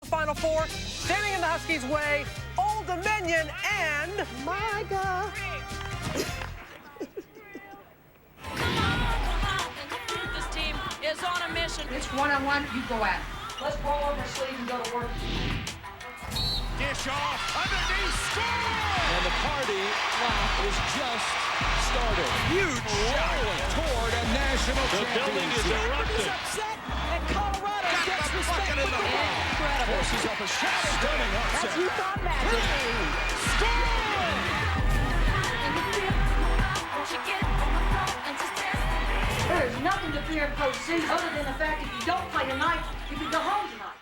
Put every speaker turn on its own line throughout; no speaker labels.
Final Four, standing in the Huskies' way, Old Dominion and Micah.
This team is on a mission.
It's one-on-one, you go at it. Let's roll up our sleeve and go to work.
Dish off, underneath, score! And the party is just started. Huge rolling toward a national championship. The building is erupting.
Upset, and Colorado gets respect with the ball. Incredible.
Forces up a shot. Stunning upset.
That's UConn magic.
Score!
There is nothing to fear in postseason other than the fact if you don't play tonight, you can go home tonight.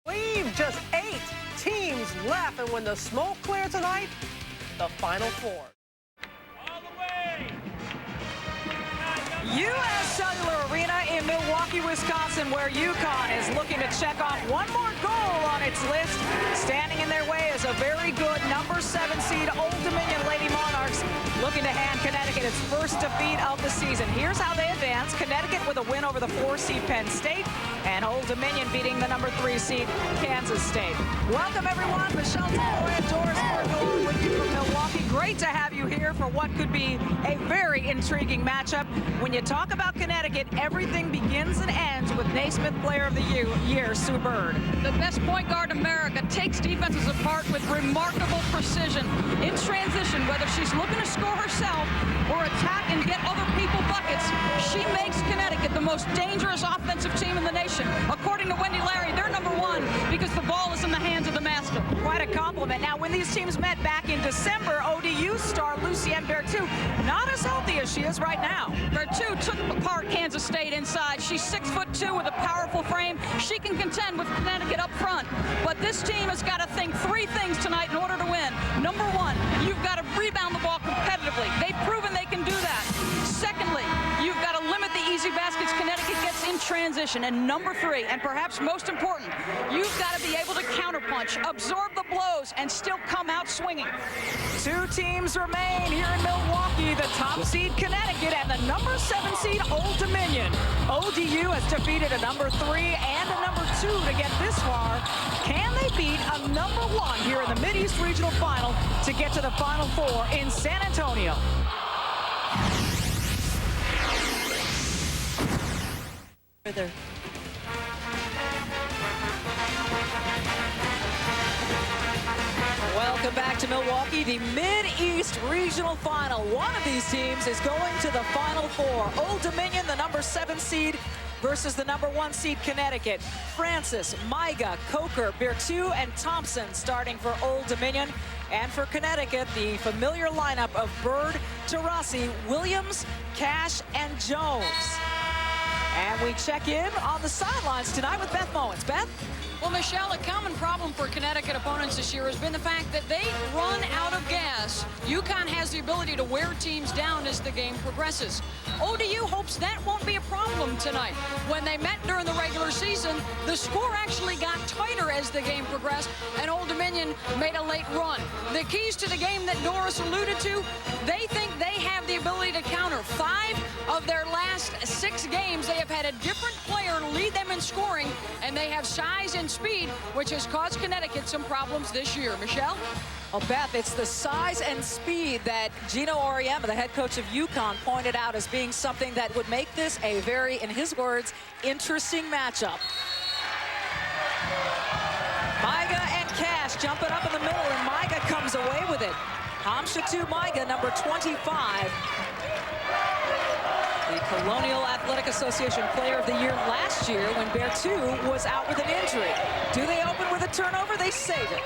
Leave just 8 teams left, and when the smoke clears tonight, the Final Four.
All the way.
U.S. Cellular Arena in Milwaukee, Wisconsin, where UConn is looking to check off one more goal on its list. Standing in their way is a very good number 7 seed Old Dominion Lady Monarchs, looking to hand Connecticut its first defeat of the season. Here's how they advance. Connecticut with a win over the 4 seed Penn State, and Old Dominion beating the number 3 seed Kansas State. Welcome, everyone. Michelle Taylor and Doris Marco with you from Milwaukee. Great to have you here for what could be a very intriguing matchup. When you talk about Connecticut, everything begins and ends with Naismith Player of the Year, Sue Bird.
The best point guard in America takes defenses apart with remarkable precision. In transition, whether she's looking to score herself or attack and get other people buckets, she makes Connecticut the most dangerous offensive team in the nation. According to Wendy Larry, they're number 1 because the ball is in the hands of the master.
Quite a compliment. Now, when these teams met back in December, ODU star Lucienne Berthoud, not as healthy as she is right now.
Berthoud took apart Kansas State inside. She's 6'2" with a powerful frame. She can contend with Connecticut up front. But this team has got to think 3 things tonight in order to win. Number 1, you've got to rebound the ball competitively. They've proven they can do that. Secondly, you've got to limit the easy baskets Connecticut gets in transition. And number 3, and perhaps most important, you've got to be able to counterpunch, absorb the blows, and still come out swinging.
2 teams remain here in Milwaukee, the top seed Connecticut and the number 7 seed Old Dominion. ODU has defeated a number 3 and a number 2 to get this far. Can they beat a number 1 here in the Mid-East Regional Final to get to the Final Four in San Antonio? Further. Welcome back to Milwaukee, the Mid-East Regional Final. One of these teams is going to the Final Four. Old Dominion, the number 7 seed, versus the number 1 seed Connecticut. Francis, Maiga, Coker, Berthoud, and Thompson starting for Old Dominion. And for Connecticut, the familiar lineup of Bird, Taurasi, Williams, Cash, and Jones. And we check in on the sidelines tonight with Beth Mowens. Beth?
Well, Michelle, a common problem for Connecticut opponents this year has been the fact that they run out of gas. UConn has the ability to wear teams down as the game progresses. ODU hopes that won't be a problem tonight. When they met during the regular season, the score actually got tighter as the game progressed, and Old Dominion made a late run. The keys to the game that Doris alluded to, they think they have the ability to counter. 5 of their last 6 games, they have had a different player lead them in scoring, and they have size and speed, which has caused Connecticut some problems this year. Michelle?
Well, Beth, it's the size and speed that Gino Auriemma, the head coach of UConn, pointed out as being something that would make this a very, in his words, interesting matchup. Maiga and Cash jumping up in the middle, and Maiga comes away with it. Hamshatu Maiga, number 25. The Colonial Athletic Association Player of the Year last year when Berthoud was out with an injury. Do they open with a turnover? They save it.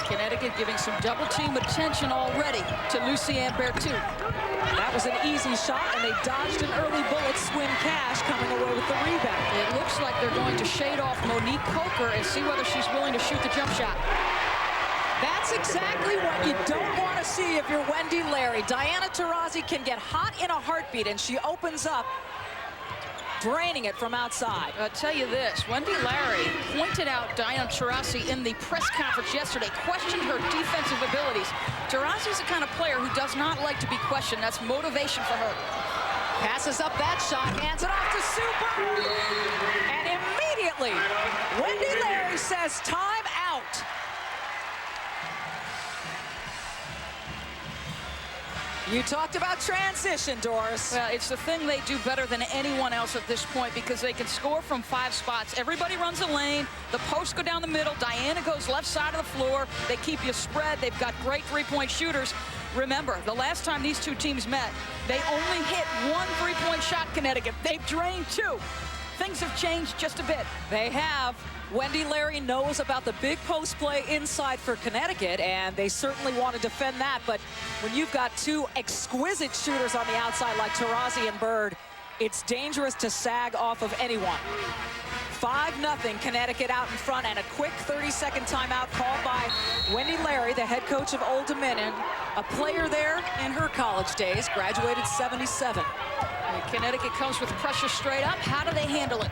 Connecticut giving some double-team attention already to Lucienne Berthoud.
That was an easy shot, and they dodged an early bullet. Swin Cash coming away with the rebound.
It looks like they're going to shade off Monique Coker and see whether she's willing to shoot the jump shot.
That's exactly what you don't want to see if you're Wendy Larry. Diana Taurasi can get hot in a heartbeat, and she opens up, draining it from outside.
I'll tell you this, Wendy Larry pointed out Diana Taurasi in the press conference yesterday, questioned her defensive abilities. Taurasi's the kind of player who does not like to be questioned. That's motivation for her.
Passes up that shot, hands it off to Super, and immediately Absolutely. Wendy Larry says time out. You talked about transition, Doris.
Well, it's the thing they do better than anyone else at this point because they can score from 5 spots. Everybody runs a lane. The posts go down the middle. Diana goes left side of the floor. They keep you spread. They've got great three-point shooters. Remember, the last time these two teams met, they only hit 1 3-point shot, Connecticut. They've drained 2. Things have changed just a bit.
They have. Wendy Larry knows about the big post play inside for Connecticut, and they certainly want to defend that. But when you've got 2 exquisite shooters on the outside like Taurasi and Bird, it's dangerous to sag off of anyone. 5-0 Connecticut out in front, and a quick 30-second timeout called by Wendy Larry, the head coach of Old Dominion, a player there in her college days, graduated '77.
Connecticut comes with pressure straight up. How do they handle it?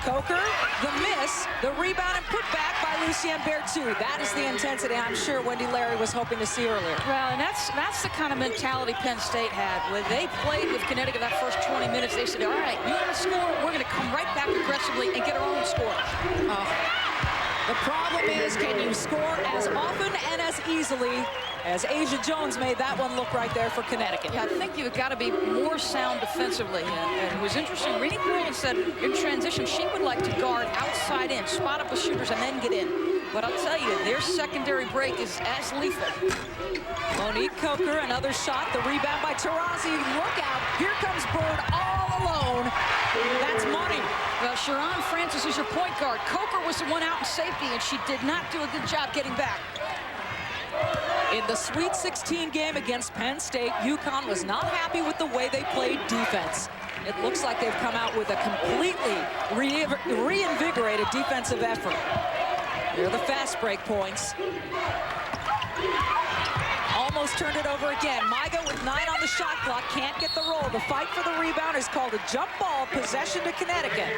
Coker, the miss, the rebound and put back by Lucienne Berthoud. That is the intensity I'm sure Wendy Larry was hoping to see earlier.
Well, and that's the kind of mentality Penn State had. When they played with Connecticut that first 20 minutes, they said, all right, you're going to score, we're going to come right back aggressively and get our own score.
The problem is, can you score as often and as easily as Asia Jones made that one look right there for Connecticut?
Yeah, I think you've got to be more sound defensively. And it was interesting. Renee Perlin said in transition she would like to guard outside in, spot up the shooters, and then get in. But I'll tell you, their secondary break is as lethal.
Monique Coker, another shot. The rebound by Taurasi. Look out. Here comes Bird all alone. That's money.
Well, Sharon Francis is your point guard. Coker was the one out in safety, and she did not do a good job getting back.
In the Sweet 16 game against Penn State, UConn was not happy with the way they played defense. It looks like they've come out with a completely reinvigorated defensive effort. Here are the fast break points. Almost turned it over again. Maiga with 9 on the shot clock, can't get the roll. The fight for the rebound is called a jump ball, possession to Connecticut.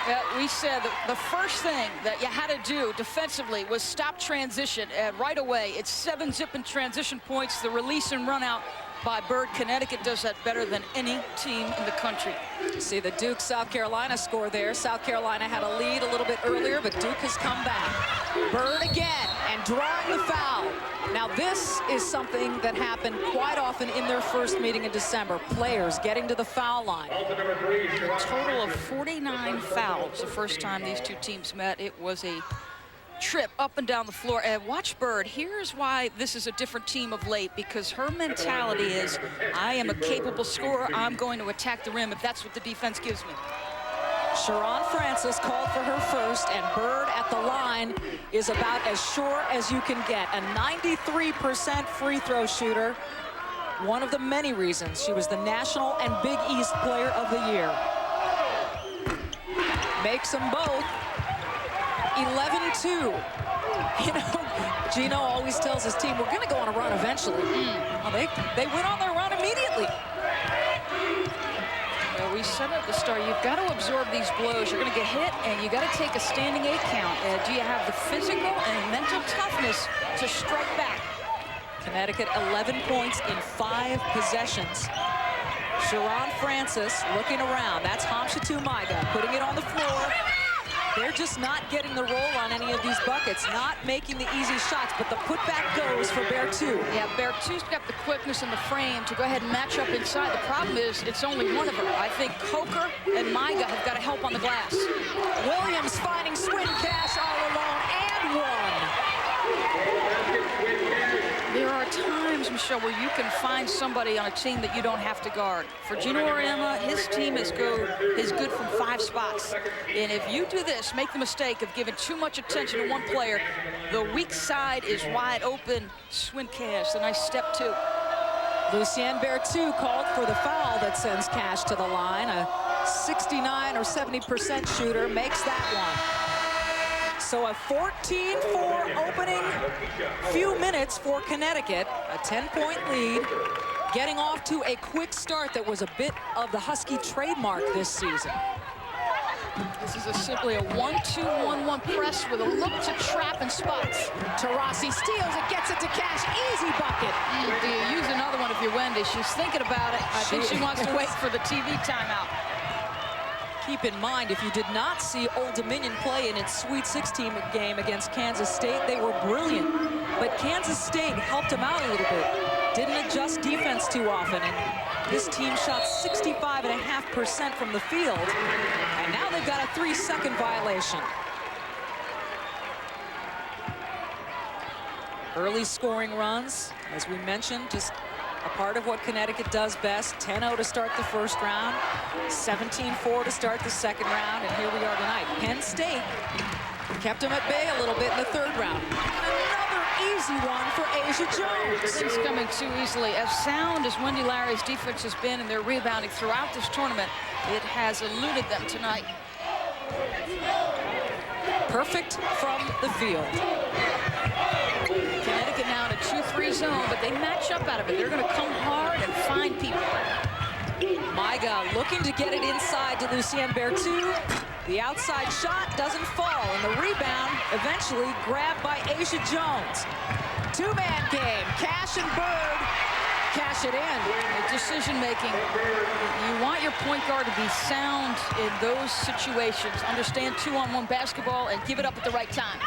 Yeah, we said that the first thing that you had to do defensively was stop transition. And right away, it's 7 zipping transition points. The release and run out by Bird. Connecticut does that better than any team in the country.
See the Duke South Carolina score there. South Carolina had a lead a little bit earlier, but Duke has come back. Bird again and drawing the foul. Now this is something that happened quite often in their first meeting in December. Players getting to the foul line.
A total of 49 fouls the first time these two teams met. It was a trip up and down the floor. And watch Bird. Here's why this is a different team of late, because her mentality is, I am a capable scorer. I'm going to attack the rim if that's what the defense gives me.
Sharon Francis called for her first, and Bird at the line is about as sure as you can get. A 93% free throw shooter. One of the many reasons she was the National and Big East Player of the Year. Makes them both 11-2. You know, Gino always tells his team, we're going to go on a run eventually. Well, they went on their run immediately.
Well, we said at the start, you've got to absorb these blows. You're going to get hit, and you got to take a standing 8 count. Do you have the physical and mental toughness to strike back?
Connecticut 11 points in 5 possessions. Sharon Francis looking around. That's Hamshatou Maiga putting it on the floor. They're just not getting the roll on any of these buckets, not making the easy shots, but the putback goes for Berthoud.
Yeah, Berthoud's got the quickness in the frame to go ahead and match up inside. The problem is it's only one of her. I think Coker and Maiga have got to help on the glass.
Williams finding Swin Cash all alone and one.
There are times, Michelle, where you can find somebody on a team that you don't have to guard. For Gino Auriemma, his team is good from 5 spots. And if you do this, make the mistake of giving too much attention to one player, the weak side is wide open. Swin Cash, a nice step too.
Lucienne Berthoud called for the foul that sends Cash to the line. A 69 or 70% shooter makes that one. So a 14-4 opening few minutes for Connecticut, a 10-point lead, getting off to a quick start that was a bit of the Husky trademark this season.
This is simply a 1-2-1-1 press with a look to trap and spots.
Taurasi steals it, gets it to Cash, easy bucket.
Do you use another one if you're Wendy? She's thinking about it. I think she wants to wait for the TV timeout.
keep in mind, if you did not see Old Dominion play in its Sweet 16 game against Kansas State, they were brilliant. But Kansas State helped them out a little bit. Didn't adjust defense too often, and this team shot 65.5% from the field. And now they've got a 3-second violation. Early scoring runs, as we mentioned, just a part of what Connecticut does best. 10-0 to start the first round, 17-4 to start the second round, and here we are tonight. Penn State kept them at bay a little bit in the third round. Another easy one for Asia Jones.
Things coming too easily. As sound as Wendy Larry's defense has been in their rebounding throughout this tournament, it has eluded them tonight.
Perfect from the field.
Connecticut now in a 2-3 zone, but they match up out of it. They're going to come hard and find people.
Maiga looking to get it inside to Lucienne Berthoud. The outside shot doesn't fall, and the rebound eventually grabbed by Asia Jones. Two-man game, Cash and Bird cash it in.
The decision-making, you want your point guard to be sound in those situations. Understand 2-on-1 basketball and give it up at the right time.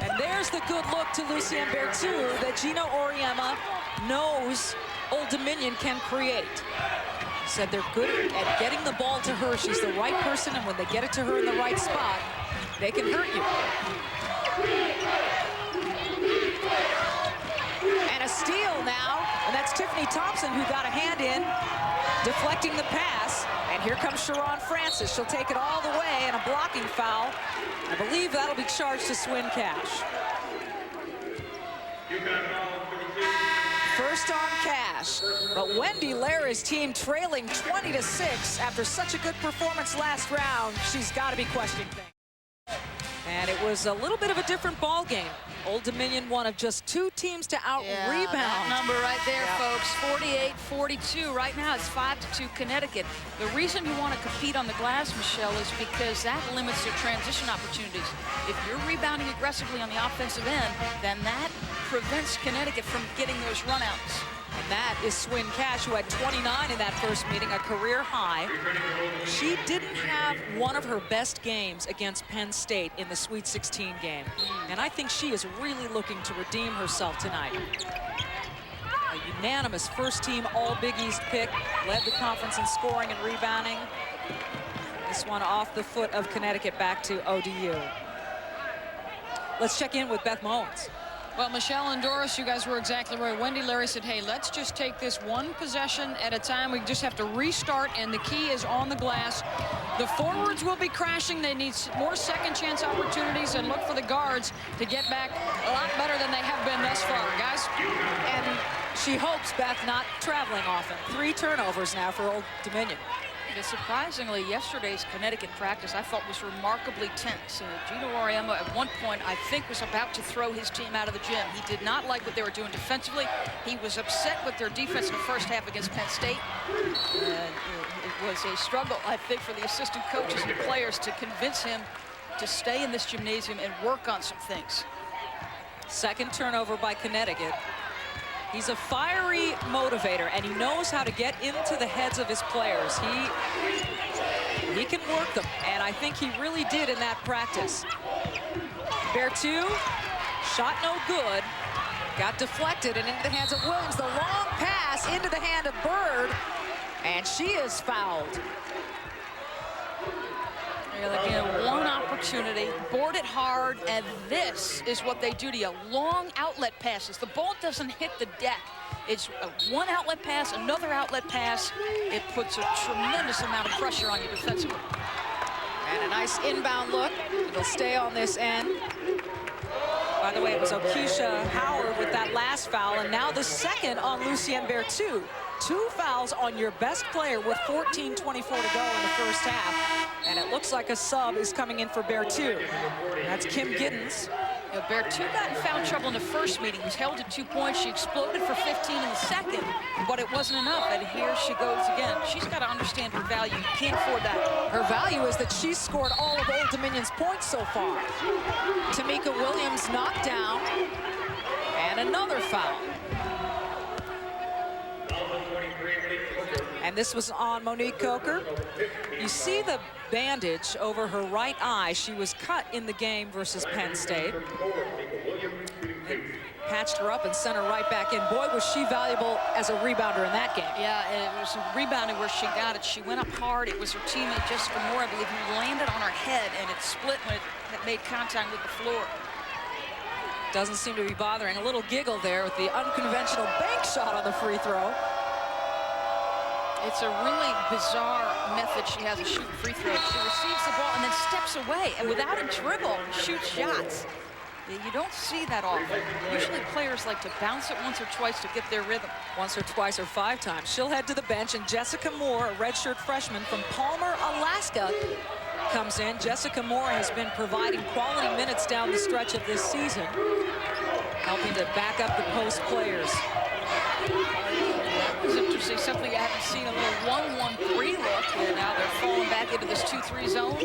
And there's the good look to Lucienne Berthoud that Gina Auriemma knows Old Dominion can create. She said they're good at getting the ball to her. She's the right person, and when they get it to her in the right spot, they can hurt you. And a steal now, and that's Tiffany Thompson who got a hand in, deflecting the pass. And here comes Sharon Francis. She'll take it all the way, and a blocking foul. I believe that'll be charged to Swin Cash. First on Cash, but Wendy Larry's team trailing 20-6 after such a good performance last round. She's got to be questioning things. And it was a little bit of a different ball game. Old Dominion, one of just 2 teams to out-rebound.
That number right there, folks, 48-42. Right now, it's 5-2 Connecticut. The reason you want to compete on the glass, Michelle, is because that limits your transition opportunities. If you're rebounding aggressively on the offensive end, then that prevents Connecticut from getting those runouts.
And that is Swin Cash, who had 29 in that first meeting, a career high. She didn't have one of her best games against Penn State in the Sweet 16 game. And I think she is really looking to redeem herself tonight. A unanimous first-team All-Big East pick, led the conference in scoring and rebounding. This one off the foot of Connecticut, back to ODU. Let's check in with Beth Mullins.
Well, Michelle and Doris, you guys were exactly right. Wendy Larry said, hey, let's just take this one possession at a time. We just have to restart, and the key is on the glass. The forwards will be crashing. They need more second chance opportunities, and look for the guards to get back a lot better than they have been thus far, guys.
And she hopes Beth not traveling often. 3 turnovers now for Old Dominion.
Surprisingly, yesterday's Connecticut practice I thought was remarkably tense. Gino Auriemma at one point I think was about to throw his team out of the gym. He did not like what they were doing defensively. He was upset with their defense in the first half against Penn State. It was a struggle, I think, for the assistant coaches and the players to convince him to stay in this gymnasium and work on some things.
Second turnover by Connecticut. He's a fiery motivator, and he knows how to get into the heads of his players. He can work them, and I think he really did in that practice. Berthoud, shot no good, got deflected and into the hands of Williams. The long pass into the hand of Bird, and she is fouled.
Again, one opportunity, board it hard, and this is what they do to you. Long outlet passes. The ball doesn't hit the deck. It's one outlet pass, another outlet pass. It puts a tremendous amount of pressure on you defensively.
And a nice inbound look. It'll stay on this end. By the way, it was Okisha Howard with that last foul, and now the second on Lucienne Berthoud. 2 fouls on your best player with 14:24 to go in the first half. And it looks like a sub is coming in for Berthoud. That's Kim Giddens.
You know, Berthoud got in foul trouble in the first meeting. Was held at 2 points. She exploded for 15 in the second, but it wasn't enough. And here she goes again. She's got to understand her value. You can't afford that.
Her value is that she's scored all of Old Dominion's points so far. Tamika Williams knocked down, and another foul. And this was on Monique Coker. You see the bandage over her right eye. She was cut in the game versus Penn State. They patched her up and sent her right back in. Boy, was she valuable as a rebounder in that game.
Yeah, and it was rebounding where she got it. She went up hard. It was her teammate, Jessica Moore, I believe, who landed on her head, and it split when it made contact with the floor.
Doesn't seem to be bothering. A little giggle there with the unconventional bank shot on the free throw.
It's a really bizarre method she has of shooting free throws. She receives the ball and then steps away, and without a dribble, shoots shots. You don't see that often. Usually players like to bounce it once or twice to get their rhythm.
Once or twice or 5 times. She'll head to the bench, and Jessica Moore, a redshirt freshman from Palmer, Alaska, comes in. Jessica Moore has been providing quality minutes down the stretch of this season, helping to back up the post players.
It was interesting, something I haven't seen, a little 1-1-3 look, and now they're falling back into this 2-3 zone.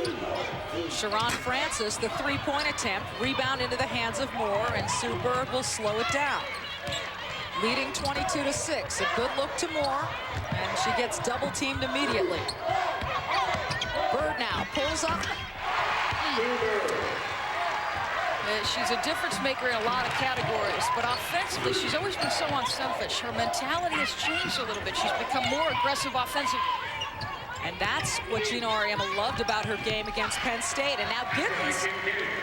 Sharon Francis, the three-point attempt, rebound into the hands of Moore, and Sue Bird will slow it down. Leading 22-6, a good look to Moore, and she gets double-teamed immediately. Bird now pulls up.
She's a difference maker in a lot of categories, but offensively, she's always been so unselfish. Her mentality has changed a little bit. She's become more aggressive offensively.
And that's what Gina Auriemma loved about her game against Penn State. And now Giddens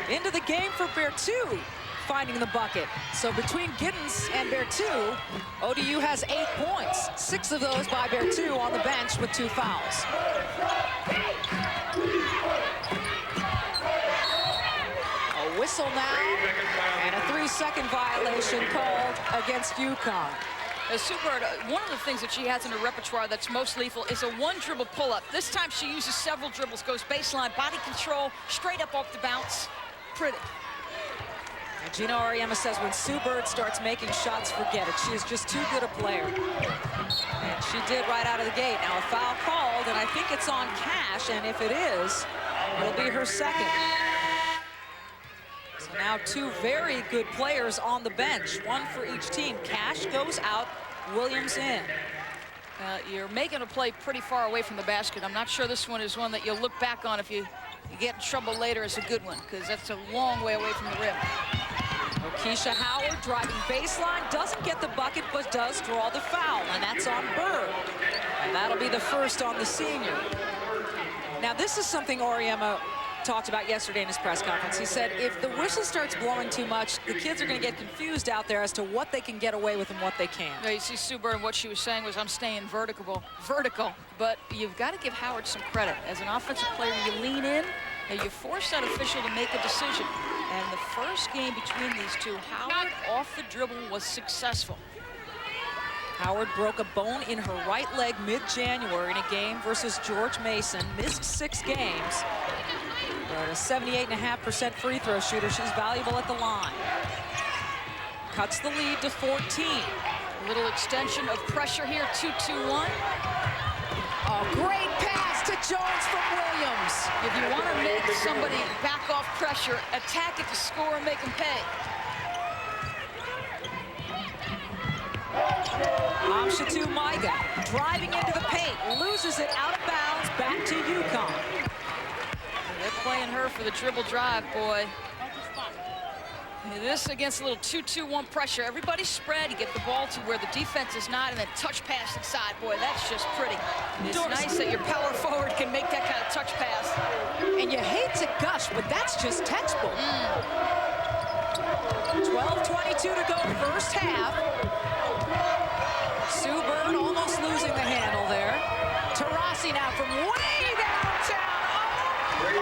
into the game for Berthoud, finding the bucket. So between Giddens and Berthoud, ODU has 8 points. 6 of those by Berthoud on the bench with 2 fouls. A whistle now, and a 3-second violation called against UConn.
Super, one of the things that she has in her repertoire that's most lethal is a 1-dribble pull-up. This time she uses several dribbles, goes baseline, body control, straight up off the bounce. Pretty.
And Gina Auriemma says when Sue Bird starts making shots, forget it. She is just too good a player. And she did right out of the gate. Now a foul called, and I think it's on Cash, and if it is, it'll be her second. So now 2 very good players on the bench, 1 for each team. Cash goes out, Williams in.
You're making a play pretty far away from the basket. I'm not sure this one is one that you'll look back on if you get in trouble later as a good one, because that's a long way away from the rim.
Keisha Howard driving baseline, doesn't get the bucket, but does draw the foul, and that's on Bird. And that'll be the first on the senior. Now this is something Auriemma talked about yesterday in his press conference. He said if the whistle starts blowing too much, the kids are going to get confused out there as to what they can get away with and what they can't.
Yeah, you see Sue Bird, what she was saying was, I'm staying vertical, but you've got to give Howard some credit. As an offensive player, you lean in, and you force that official to make a decision. And the first game between these two, Howard off the dribble was successful.
Howard broke a bone in her right leg mid-January in a game versus George Mason, missed 6 games. But a 78.5% free throw shooter, she's valuable at the line. Cuts the lead to 14.
A little extension of pressure here, 2-2-1.
A great pass to Jones from Williams.
If you want to make somebody back off pressure, attack it to score and make them pay.
Amshatu Maiga driving into the paint, loses it out of bounds, back to UConn.
They're playing her for the dribble drive, boy. This against a little 2-2-1 pressure. Everybody spread, you get the ball to where the defense is not, and then touch pass inside. Boy, that's just pretty. It's nice that your power forward can make that kind of touch pass.
And you hate to gush, but that's just textbook. 12:22 to go, first half. Sue Bird almost losing the handle there. Taurasi now from way downtown. Oh,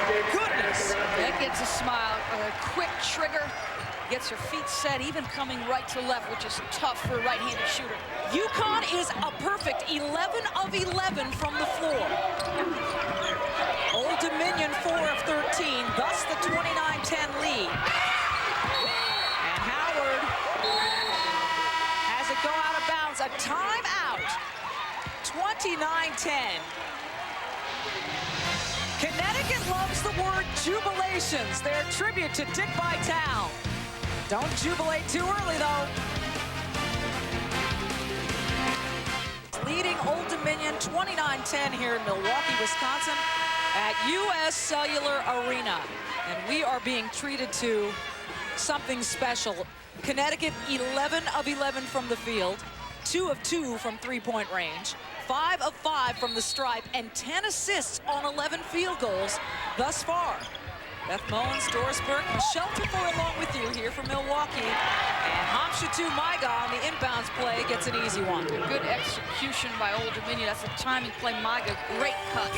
my goodness.
That gets a smile, a quick trigger, gets her feet set, even coming right to left, which is tough for a right-handed shooter.
UConn is a perfect 11 of 11 from the floor. Old Dominion 4 of 13, thus the 29-10 lead. And Howard has it go out of bounds, a timeout. 29-10. Connecticut loves the word jubilations. Their tribute to Dick Vitale. Don't jubilate too early, though. leading Old Dominion 29-10 here in Milwaukee, Wisconsin at US Cellular Arena. And we are being treated to something special. Connecticut 11 of 11 from the field, 2 of 2 from three-point range, 5 of 5 from the stripe, and 10 assists on 11 field goals thus far. Beth Mullins, Doris Burke, Michelle Tufo along with you here from Milwaukee. And Hamshatu Maiga on the inbounds play gets an easy one.
Good execution by Old Dominion. That's a timing play. Maiga, great cut.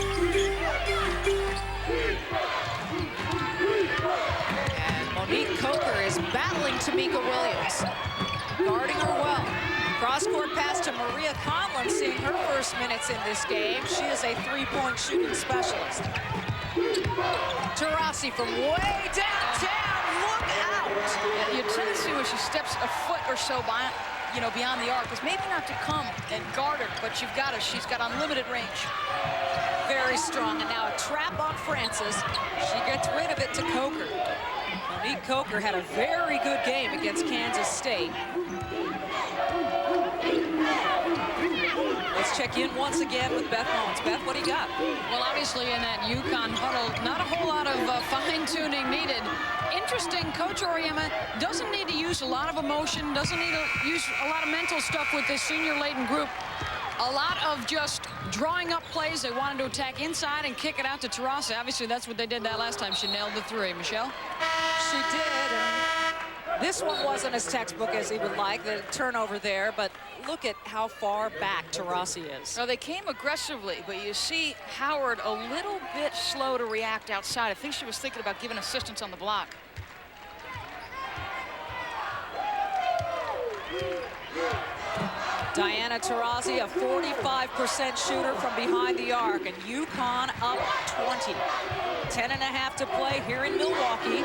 And Monique Coker is battling Tamika Williams, guarding her well. Cross-court pass to Maria Conlon, seeing her first minutes in this game. She is a three-point shooting specialist. Taurasi from way downtown, look out!
You tend to see when she steps a foot or so by, beyond the arc, is maybe not to come and guard her, but she's got unlimited range.
Very strong, and now a trap on Francis. She gets rid of it to Coker. Monique Coker had a very good game against Kansas State. Let's check in once again with Beth Mullins. Beth, what do you got?
Well, obviously in that UConn huddle, not a whole lot of fine-tuning needed. Interesting, Coach Auriemma doesn't need to use a lot of emotion, doesn't need to use a lot of mental stuff with this senior-laden group. A lot of just drawing up plays. They wanted to attack inside and kick it out to Taurasi. Obviously, that's what they did that last time. She nailed the three. Michelle?
She did. And this one wasn't as textbook as he would like, the turnover there, but look at how far back Taurasi is.
Well, they came aggressively, but you see Howard a little bit slow to react outside. I think she was thinking about giving assistance on the block.
Diana Taurasi, a 45% shooter from behind the arc, and UConn up 20. 10.5 to play here in Milwaukee.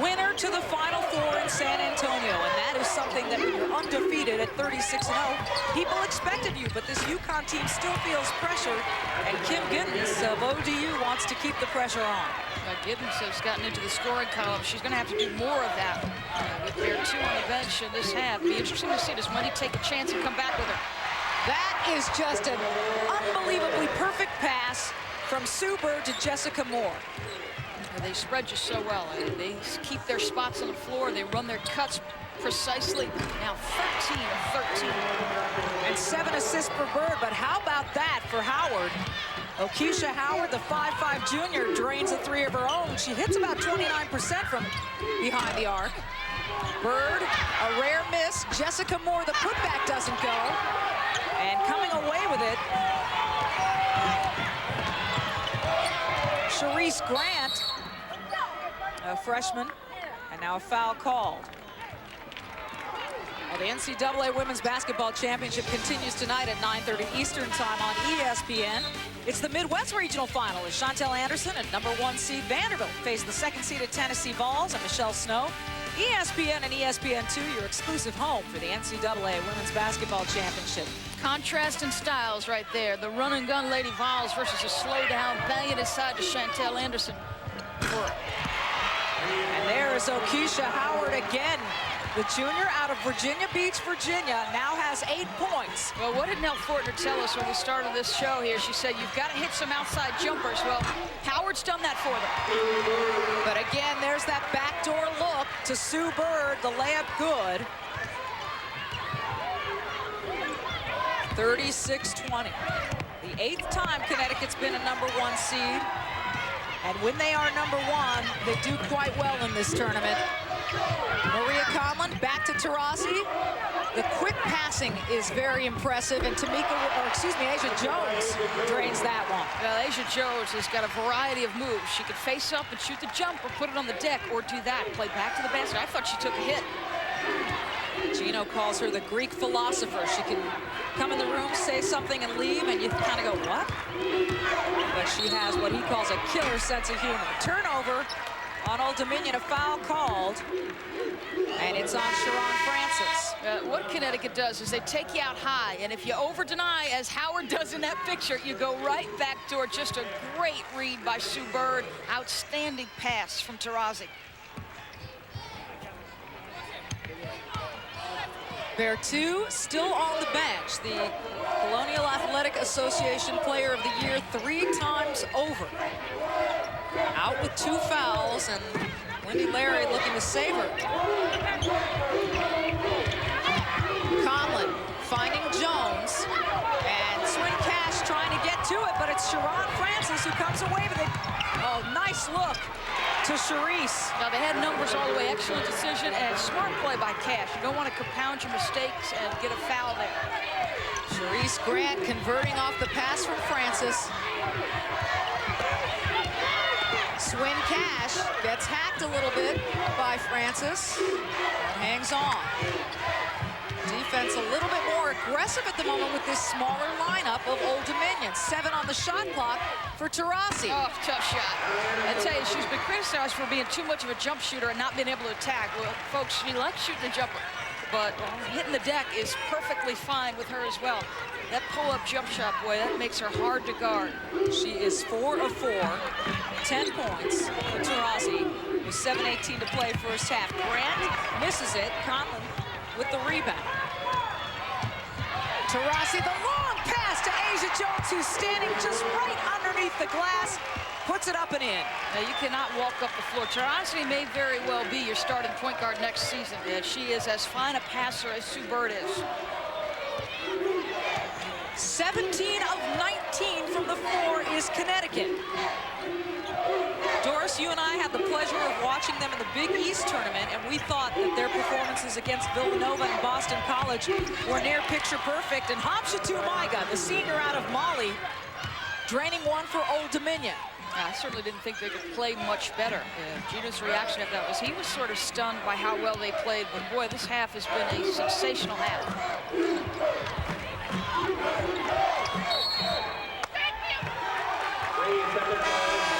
Winner to the Final Four in San Antonio, and that is something that when you're undefeated at 36-0, people expected you, but this UConn team still feels pressure, and Kim Giddens of ODU wants to keep the pressure on.
Giddens has gotten into the scoring column. She's going to have to do more of that with their two on the bench in this half. It'll be interesting to see, does Wendy take a chance and come back with her?
That is just an unbelievably perfect pass from Sue Bird to Jessica Moore.
They spread you so well. They keep their spots on the floor. They run their cuts precisely. Now 13 of 13.
And 7 assists for Bird, but how about that for Howard? Okeisha Howard, the 5'5" junior, drains a three of her own. She hits about 29% from behind the arc. Bird, a rare miss. Jessica Moore, the putback doesn't go. And coming away with it, Charisse Grant, a freshman, and now a foul called. Well, the NCAA Women's Basketball Championship continues tonight at 9:30 Eastern Time on ESPN. It's the Midwest Regional Final as Chantel Anderson and #1 seed Vanderbilt face the 2nd seeded Tennessee Vols and Michelle Snow. ESPN and ESPN2, your exclusive home for the NCAA Women's Basketball Championship.
Contrast in styles right there. The run and gun Lady Vols versus a slow down, bang it inside to Chantel Anderson.
And there is Okeisha Howard again. The junior out of Virginia Beach, Virginia, now has 8 points.
Well, what did Nell Fortner tell us when we started this show here? She said, you've got to hit some outside jumpers. Well, Howard's done that for them.
But again, there's that backdoor look to Sue Bird, the layup good. 36-20. The 8th time Connecticut's been a #1 seed. And when they are #1, they do quite well in this tournament. Maria Conlon back to Taurasi. The quick passing is very impressive, and Asia Jones drains that one.
Well, Asia Jones has got a variety of moves. She could face up and shoot the jump or put it on the deck or do that. Play back to the basket. I thought she took a hit.
Gino calls her the Greek philosopher. She can come in the room, say something, and leave, and you kind of go, what? But she has what he calls a killer sense of humor. Turnover on Old Dominion, a foul called, and it's on Sharon Francis.
What Connecticut does is they take you out high, and if you over-deny, as Howard does in that picture, you go right back to her. Just a great read by Sue Bird. Outstanding pass from Taurasi. Vertu still on the bench. The Colonial Athletic Association Player of the Year 3 times over. Out with 2 fouls, and Lindy Larry looking to save her. Conlon finding Jones, and Swin Cash trying to get to it, but it's Sharon Francis who comes away with it. Oh, nice look to Charisse.
Now, they had numbers all the way. Excellent decision and smart play by Cash. You don't want to compound your mistakes and get a foul there.
Charisse Grant converting off the pass from Francis. Swin Cash gets hacked a little bit by Francis. Hangs on. Defense a little bit more aggressive at the moment with this smaller lineup of Old Dominion. 7 on the shot clock for Taurasi.
Oh, tough shot. I tell you, she's been criticized for being too much of a jump shooter and not being able to attack. Well, folks, she likes shooting the jumper, but hitting the deck is perfectly fine with her as well. That pull-up jump shot, boy, that makes her hard to guard.
She is 4 of 4, 10 points for Taurasi, with 7:18 to play first half. Grant misses it. Conlon with the rebound. Taurasi, the long pass to Asia Jones, who's standing just right underneath the glass, puts it up and in.
Now, you cannot walk up the floor. Taurasi may very well be your starting point guard next season. She is as fine a passer as Sue Bird is.
17 of 19 from the floor is Connecticut. Doris, you and I had the pleasure of watching them in the Big East tournament, and we thought that their performances against Villanova and Boston College were near picture perfect. And Hamshatou Maiga, the senior out of Mali, draining one for Old Dominion.
I certainly didn't think they could play much better. Gino's reaction at that was he was sort of stunned by how well they played, but boy, this half has been a sensational half.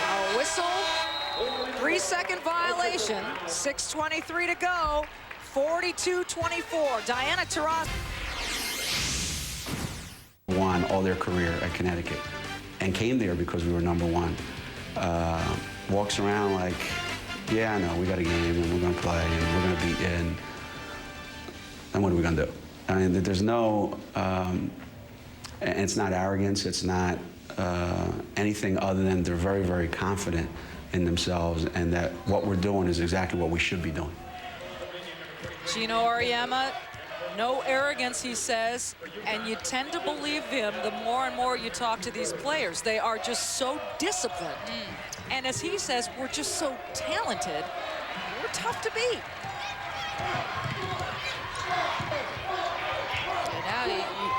A whistle, 3-second violation, 6:23 to go, 42-24. Diana Taurasi
won all their career at Connecticut and came there because we were #1. Walks around like, yeah, I know, we got a game and we're going to play and we're going to beat you, and what are we going to do? I mean, there's no, and it's not arrogance, it's not anything other than they're very, very confident in themselves and that what we're doing is exactly what we should be doing.
Gino Auriemma, no arrogance, he says, and you tend to believe him the more and more you talk to these players. They are just so disciplined. And as he says, we're just so talented, we're tough to beat.
And now,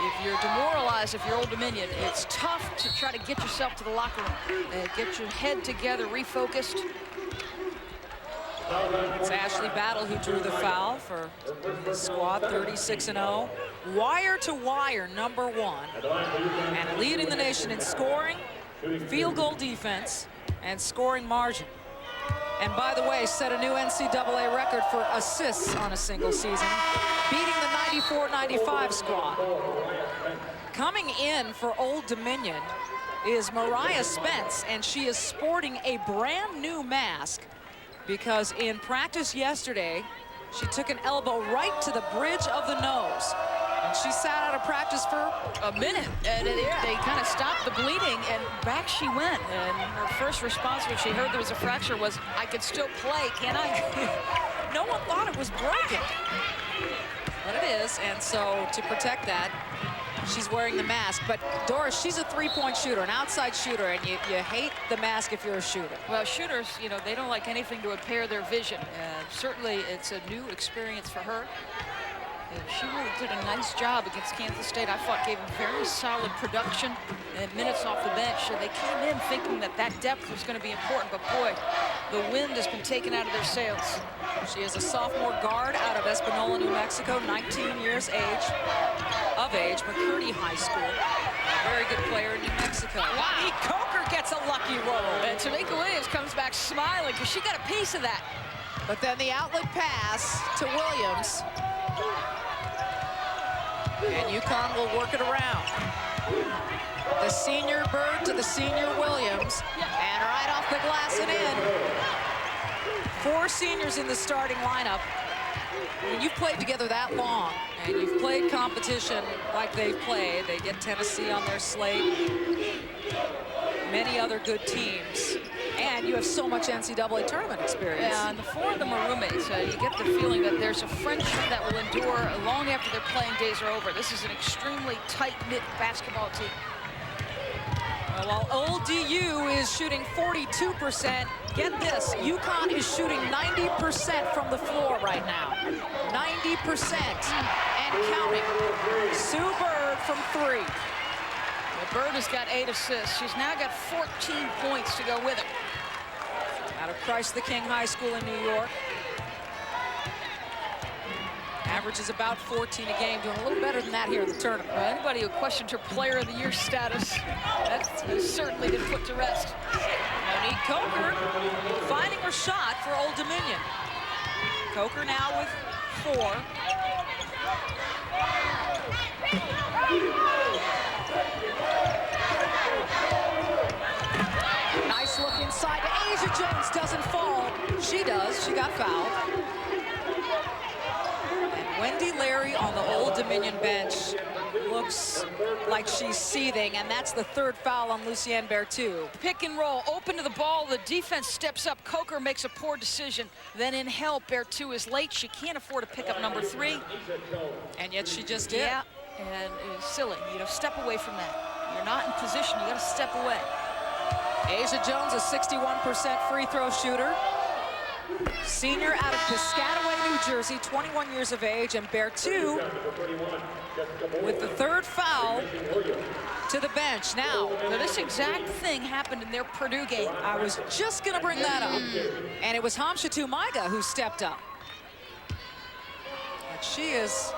if you're demoralized, if you're Old Dominion, it's tough to try to get yourself to the locker room. Get your head together, refocused.
It's Ashley Battle who drew the foul for his squad, 36-0. Wire to wire, #1, and leading the nation in scoring, field goal defense, and scoring margin. And by the way, set a new NCAA record for assists on a single season, beating the 94-95 squad. Coming in for Old Dominion is Mariah Spence, and she is sporting a brand new mask because in practice yesterday, she took an elbow right to the bridge of the nose. And she sat out of practice for
a minute, and they kind of stopped the bleeding, and back she went. And her first response when she heard there was a fracture was, I could still play, can I?
No one thought it was broken. But it is, and so to protect that, she's wearing the mask. But Doris, she's a three-point shooter, an outside shooter, and you hate the mask if you're a shooter.
Well, shooters, you know, they don't like anything to impair their vision. Certainly, it's a new experience for her. She really did a nice job against Kansas State. I thought gave them very solid production and minutes off the bench. So they came in thinking that that depth was going to be important. But boy, the wind has been taken out of their sails.
She is a sophomore guard out of Espanola, New Mexico, 19 years of age, McCurdy High School. A very good player in New Mexico.
Lonnie Coker gets a lucky roll. And Tamika Williams comes back smiling because she got a piece of that.
But then the outlet pass to Williams. And UConn will work it around. The senior Bird to the senior Williams. And right off the glass and in. 4 seniors in the starting lineup.
When you've played together that long, and you've played competition like they've played, they get Tennessee on their slate, many other good teams, and you have so much NCAA tournament experience.
Yeah, and the four of them are roommates. You get the feeling that there's a friendship that will endure long after their playing days are over. This is an extremely tight-knit basketball team.
Well, while Old DU is shooting 42%, get this, UConn is shooting 90% from the floor right now. 90% and counting. Sue Bird from 3.
Well, Bird has got 8 assists. She's now got 14 points to go with it.
Out of Christ the King High School in New York. Averages about 14 a game, doing a little better than that here in the tournament.
Well, anybody who questioned her Player of the Year status, that has certainly been put to rest.
Monique Coker finding her shot for Old Dominion. Coker now with 4. Nice look inside to Asia Jones, doesn't fall. She does, she got fouled. Wendy Larry on the Old Dominion bench looks like she's seething, and that's the 3rd foul on Lucienne Berthoud.
Pick and roll, open to the ball. The defense steps up. Coker makes a poor decision. Then in help, Berthoud is late. She can't afford to pick up number 3.
And yet she just did.
Yeah, and it's silly. You know, step away from that. You're not in position. You got to step away.
Asia Jones, a 61% free throw shooter. Senior out of Piscataway, New Jersey, 21 years of age, and Berthoud with the 3rd foul to the bench. Now,
this exact thing happened in their Purdue game.
I was just going to bring that up. And it was Hamshatou Maiga who stepped up. But she is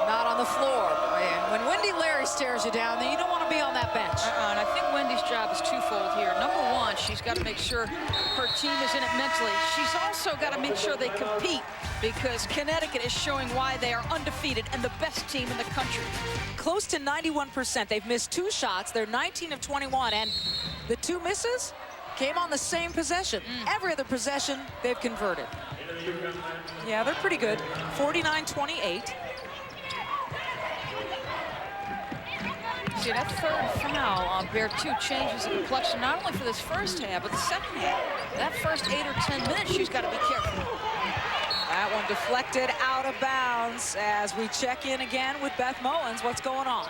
not on the floor. And when Wendy Larry stares you down, then you don't want to be on that bench.
And I think Wendy's job is twofold here. Number 1, she's got to make sure her team is in it mentally. She's also got to make sure they compete, because Connecticut is showing why they are undefeated and the best team in the country.
Close to 91%. They've missed 2 shots. They're 19 of 21, and the 2 misses came on the same possession. Every other possession, they've converted. Yeah, they're pretty good. 49-28.
See, that 3rd foul on Berthoud changes the complexion not only for this first half, but the second half. That first 8 or 10 minutes, she's got to be careful.
That one deflected out of bounds as we check in again with Beth Mullins. What's going on?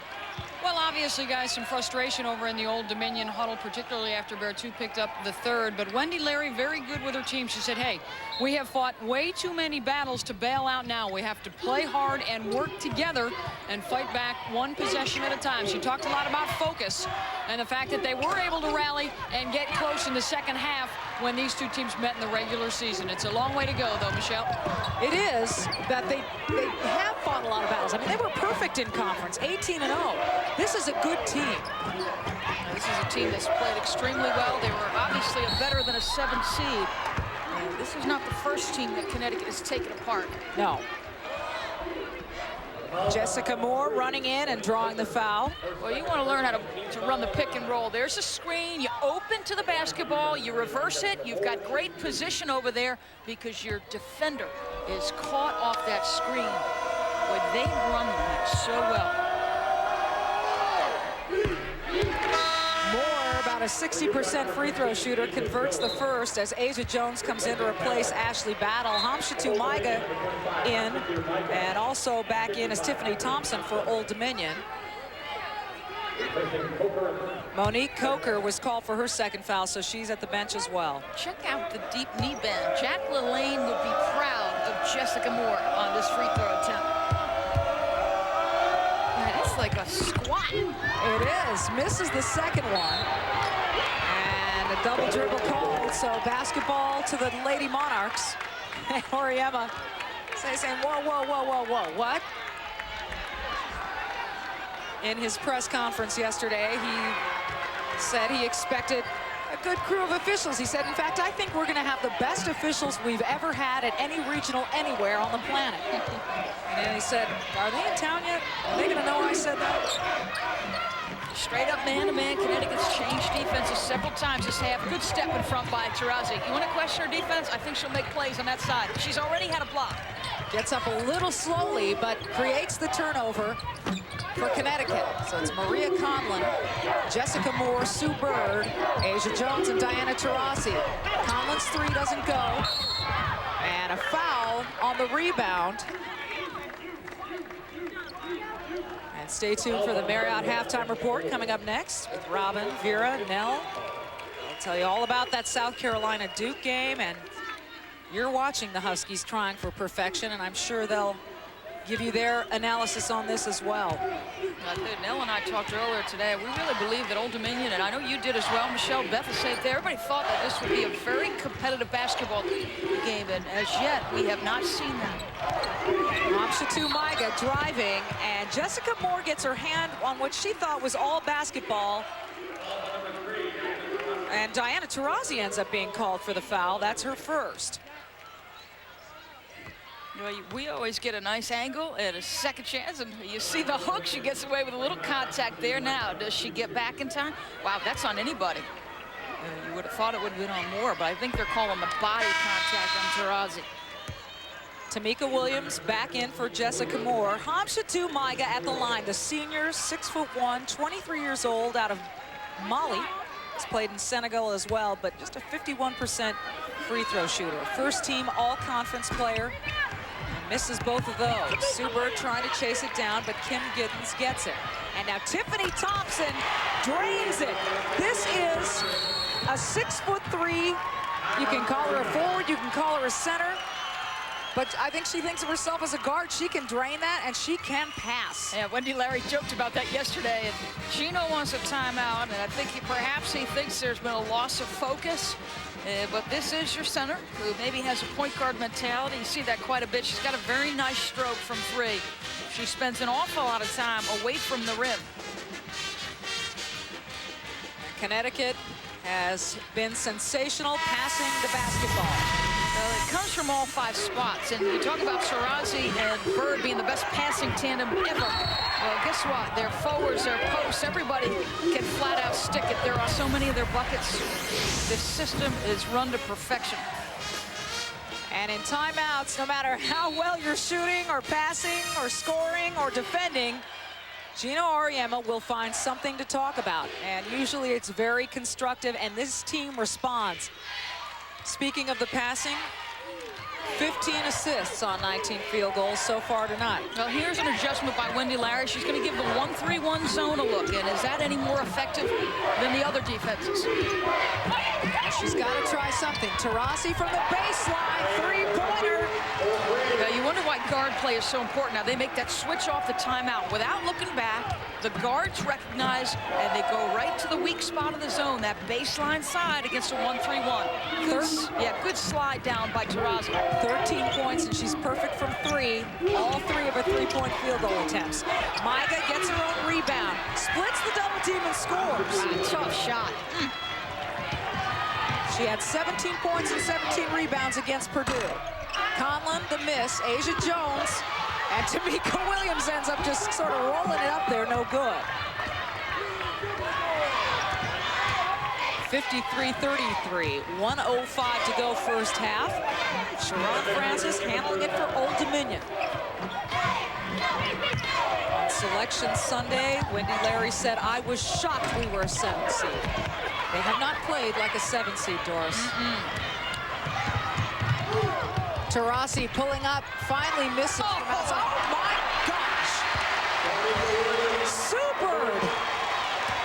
Well, obviously, guys, some frustration over in the Old Dominion huddle, particularly after Berthoud picked up the 3rd. But Wendy Larry, very good with her team. She said, hey, we have fought way too many battles to bail out now. We have to play hard and work together and fight back 1 possession at a time. She talked a lot about focus and the fact that they were able to rally and get close in the second half when these 2 teams met in the regular season. It's a long way to go, though, Michelle.
It is, that they have fought a lot of battles. I mean, they were perfect in conference, 18-0. This is a good team.
This is a team that's played extremely well. They were obviously a better than a 7 seed. And this is not the first team that Connecticut has taken apart.
No. Jessica Moore running in and drawing the foul.
Well, you want to learn how to run the pick and roll. There's a screen. You open to the basketball. You reverse it. You've got great position over there because your defender is caught off that screen. Boy, they run that so well.
Moore, about a 60% free throw shooter, converts the first as Asia Jones comes in to replace Ashley Battle. Hamshatou Maiga in, and also back in as Tiffany Thompson for Old Dominion. Monique Coker was called for her 2nd foul, so she's at the bench as well.
Check out the deep knee bend. Jack LaLanne would be proud of Jessica Moore on this free throw attempt. It's like a squat.
It is. Misses the 2nd one. And a double dribble called, so basketball to the Lady Monarchs. And Oriema saying, whoa, whoa, whoa, whoa, whoa, what? In his press conference yesterday, he said he expected a good crew of officials. He said, in fact, I think we're going to have the best officials we've ever had at any regional anywhere on the planet. And then he said, are they in town yet? Are they going to know I said that?
Straight up man-to-man. Connecticut's changed defenses several times this half. Good step in front by Taurasi. You want to question her defense? I think she'll make plays on that side. She's already had a block.
Gets up a little slowly, but creates the turnover for Connecticut. So it's Maria Conlon, Jessica Moore, Sue Bird, Asia Jones, and Diana Taurasi. Conlon's three doesn't go. And a foul on the rebound. And stay tuned for the Marriott halftime report coming up next with Robin, Vera, Nell. I'll tell you all about that South Carolina Duke game, and you're watching the Huskies trying for perfection, and I'm sure they'll give you their analysis on this as well.
Nell and I talked earlier today. We really believe that Old Dominion, and I know you did as well, Michelle, Beth was saying that everybody thought that this would be a very competitive basketball game, and as yet, we have not seen that.
Hamshatu Maiga driving, and Jessica Moore gets her hand on what she thought was all basketball. And Diana Taurasi ends up being called for the foul. That's her first.
You know, we always get a nice angle and a second chance, and you see the hook. She gets away with a little contact there. Now, does she get back in time? Wow, that's on anybody. You would have thought it would have been on Moore, but I think they're calling the body contact on Taurasi.
Tamika Williams back in for Jessica Moore. Hamshatu Maiga at the line. The senior, 6'1", 23 years old, out of Mali. Has played in Senegal as well, but just a 51% free throw shooter. First team all-conference player. And misses both of those. Sue Bird trying to chase it down, but Kim Giddens gets it. And now Tiffany Thompson drains it. This is a 6'3". You can call her a forward, you can call her a center. But I think she thinks of herself as a guard. She can drain that, and she can pass.
Yeah, Wendy Larry joked about that yesterday, and Gino wants a timeout, and I think perhaps he thinks there's been a loss of focus. But this is your center, who maybe has a point guard mentality. You see that quite a bit. She's got a very nice stroke from three. She spends an awful lot of time away from the rim.
Connecticut has been sensational passing the basketball.
It comes from all five spots, and you talk about Taurasi and Bird being the best passing tandem ever. Well, guess what? Their forwards, their posts, everybody can flat out stick it. There are so many of their buckets. This system is run to perfection.
And in timeouts, no matter how well you're shooting or passing or scoring or defending, Gino Auriemma will find something to talk about. And usually it's very constructive, and this team responds. Speaking of the passing, 15 assists on 19 field goals so far tonight.
Well, here's an adjustment by Wendy Larry. She's going to give the 1-3-1 zone a look. And is that any more effective than the other defenses?
Well, she's got to try something. Taurasi from the baseline, three-pointer.
Now, you wonder why guard play is so important. Now, they make that switch off the timeout without looking back. The guards recognize, and they go right to the weak spot of the zone, that baseline side against a 1-3-1. Good slide down by Taurasi.
13 points, and she's perfect from three. All three of her three-point field goal attempts. Maiga gets her own rebound, splits the double team and scores.
Tough shot.
She had 17 points and 17 rebounds against Purdue. Conlon, the miss. Asia Jones and Tamika Williams ends up just sort of rolling it up there, no good. 53-33, 1:05 to go first half. Sharon Francis handling it for Old Dominion. On Selection Sunday, Wendy Larry said, "I was shocked we were a 7 seed. They have not played like a 7 seed, Doris." Taurasi pulling up, finally missing from outside. Oh my gosh! Sue Bird.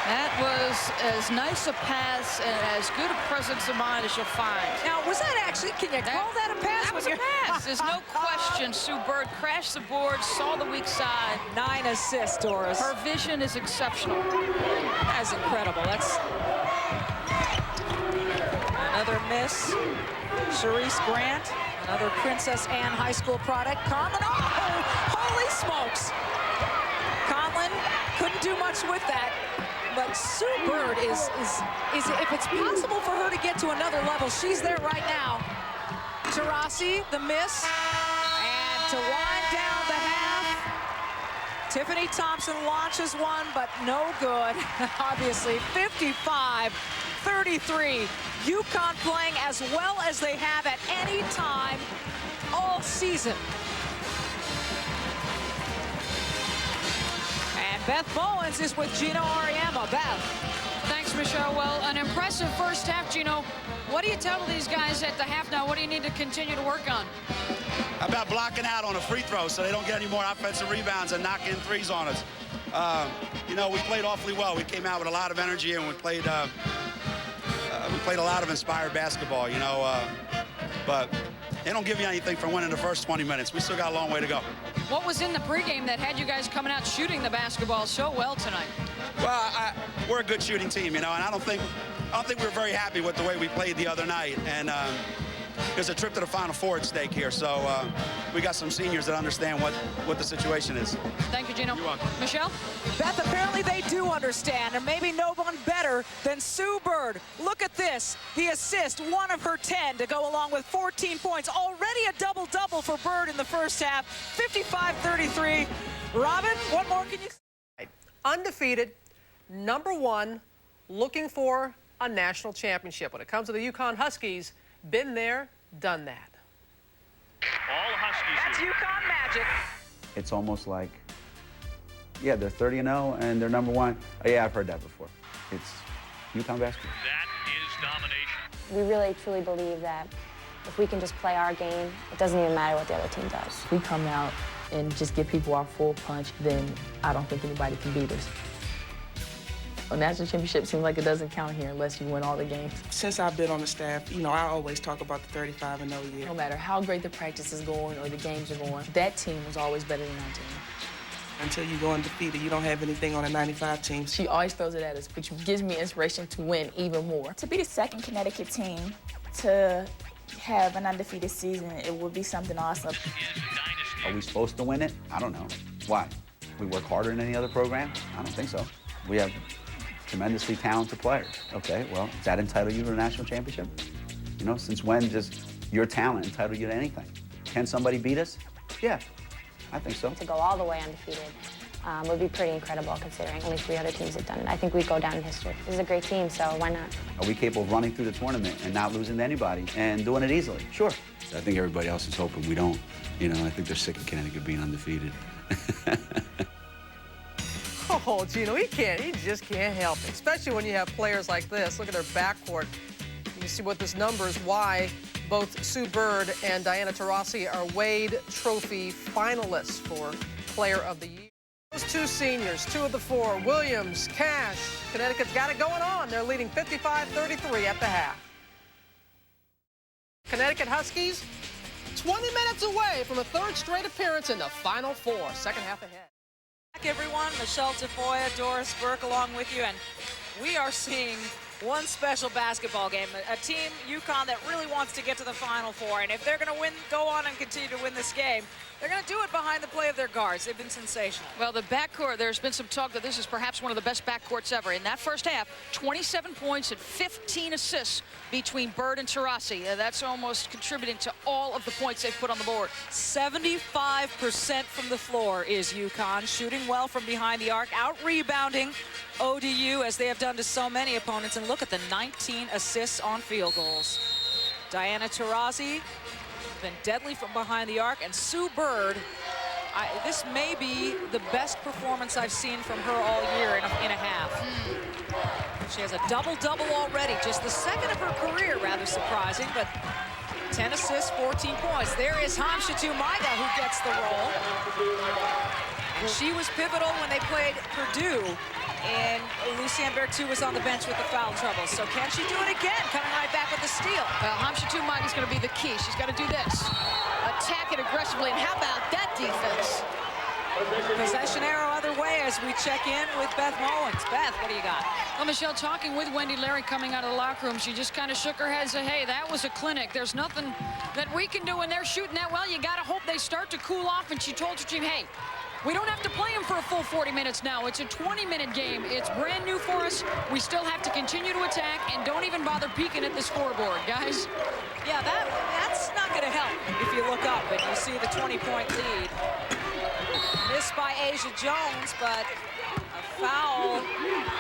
That was as nice a pass and as good a presence of mind as you'll find.
Now, was that actually, can you call that a pass?
That was a pass. There's no question. Sue Bird crashed the board, saw the weak side.
9 assists, Doris.
Her vision is exceptional.
That's incredible. That's another miss. Charisse Grant, another Princess Anne High School product. Conlon, oh, holy smokes. Conlon couldn't do much with that. But Sue Bird is if it's possible for her to get to another level, she's there right now. Taurasi, the miss, and to wind down the half, Tiffany Thompson launches one, but no good. Obviously, 55-33. UConn playing as well as they have at any time all season. And Beth Bowens is with Gino Auriemma. Beth.
Thanks, Michelle. Well, an impressive first half, Gino. What do you tell these guys at the half now? What do you need to continue to work on?
How about blocking out on a free throw so they don't get any more offensive rebounds and knock in threes on us? You know, we played awfully well. We came out with a lot of energy, and we played a lot of inspired basketball, you know. But they don't give you anything for winning the first 20 minutes. We still got a long way to go.
What was in the pregame that had you guys coming out shooting the basketball so well tonight?
Well, we're a good shooting team, you know, and I don't think we were very happy with the way we played the other night. And there's a trip to the Final Four at stake here, so we got some seniors that understand what the situation is.
Thank you, Gino.
You're welcome.
Michelle?
Beth, apparently they do understand, and maybe no one better than Sue Bird. Look at this, the assist, 1 of her 10 to go along with 14 points. Already a double-double for Bird in the first half, 55-33. Robin, what more can you say?
Undefeated, #1, looking for a national championship. When it comes to the UConn Huskies, been there, done that.
All Huskies.
That's UConn magic.
It's almost like, yeah, they're 30-0 and they're #1. Oh, yeah, I've heard that before. It's UConn basketball.
That is domination.
We really, truly believe that if we can just play our game, it doesn't even matter what the other team does.
If we come out and just give people our full punch, then I don't think anybody can beat us. A national championship seems like it doesn't count here unless you win all the games.
Since I've been on the staff, you know, I always talk about the 35-0 year.
No matter how great the practice is going or the games are going, that team was always better than our team.
Until you go undefeated, you don't have anything on a 95 team.
She always throws it at us, which gives me inspiration to win even more.
To be the second Connecticut team to have an undefeated season, it would be something awesome.
Are we supposed to win it? I don't know. Why? We work harder than any other program? I don't think so. We have tremendously talented players. Okay, well, does that entitle you to a national championship? You know, since when does your talent entitle you to anything? Can somebody beat us? Yeah, I think so.
To go all the way undefeated would be pretty incredible considering only 3 other teams have done it. I think we'd go down in history. This is a great team, so why not?
Are we capable of running through the tournament and not losing to anybody and doing it easily? Sure. I think everybody else is hoping we don't. You know, I think they're sick of Connecticut being undefeated.
Oh, Gino, he just can't help it, especially when you have players like this. Look at their backcourt. You can see what this number is, why both Sue Bird and Diana Taurasi are Wade Trophy finalists for Player of the Year. Those 2 seniors, 2 of the 4, Williams, Cash. Connecticut's got it going on. They're leading 55-33 at the half. Connecticut Huskies, 20 minutes away from a 3rd straight appearance in the Final Four. Second half ahead.
Back, everyone. Michelle Tafoya, Doris Burke along with you, and we are seeing one special basketball game, a team, UConn, that really wants to get to the Final Four, and if they're going to win, go on and continue to win this game, they're going to do it behind the play of their guards. They've been sensational.
Well, the backcourt, there's been some talk that this is perhaps one of the best backcourts ever. In that first half, 27 points and 15 assists between Bird and Taurasi. That's almost contributing to all of the points they've put on the board.
75% from the floor is UConn, shooting well from behind the arc, out-rebounding ODU as they have done to so many opponents. And look at the 19 assists on field goals. Diana Taurasi been deadly from behind the arc, and Sue Bird, this may be the best performance I've seen from her all year in a half. She has a double-double already, just the 2nd of her career, rather surprising, but 10 assists, 14 points. There is Hamshatou Maida who gets the roll. And she was pivotal when they played Purdue, and Lucienne Berthoud was on the bench with the foul trouble. So can she do it again? Coming right back with the steal.
Well, Hamshatou Maida is going to be the key. She's got to do this. Attack it aggressively, and how about that defense?
Possession arrow other way as we check in with Beth Mullins. Beth, what do you got?
Well, Michelle, talking with Wendy Larry coming out of the locker room, she just kind of shook her head and said, hey, that was a clinic. There's nothing that we can do when they're shooting that well. You got to hope they start to cool off. And she told her team, hey, we don't have to play them for a full 40 minutes now. It's a 20-minute game. It's brand new for us. We still have to continue to attack, and don't even bother peeking at the scoreboard, guys.
Yeah, that's not going to help if you look up and you see the 20-point lead. Missed by Asia Jones, but a foul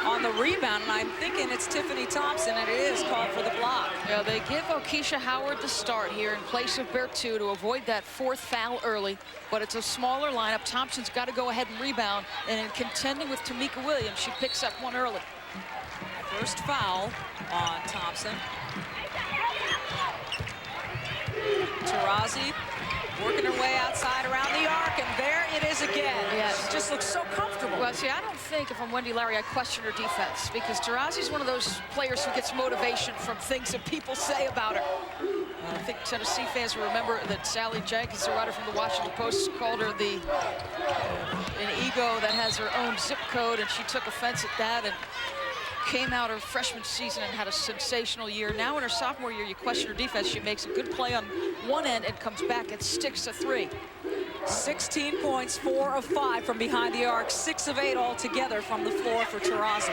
on the rebound, and I'm thinking it's Tiffany Thompson, and it is called for the block.
Yeah, they give O'Keisha Howard the start here in place of Bertu to avoid that 4th foul early, but it's a smaller lineup. Thompson's got to go ahead and rebound, and in contending with Tamika Williams, she picks up one early.
First foul on Thompson. Taurasi working her way outside around the arc, and there it is again.
Yes.
She just looks so comfortable.
Well, see, I don't think if I'm Wendy Larry, I question her defense, because Taurasi's one of those players who gets motivation from things that people say about her. I think Tennessee fans will remember that Sally Jenkins, a writer from the Washington Post, called her an ego that has her own zip code, and she took offense at that and came out her freshman season and had a sensational year. Now in her sophomore year, you question her defense. She makes a good play on one end and comes back and sticks a 3.
16 points, 4 of 5 from behind the arc, 6 of 8 altogether from the floor for Taurasi.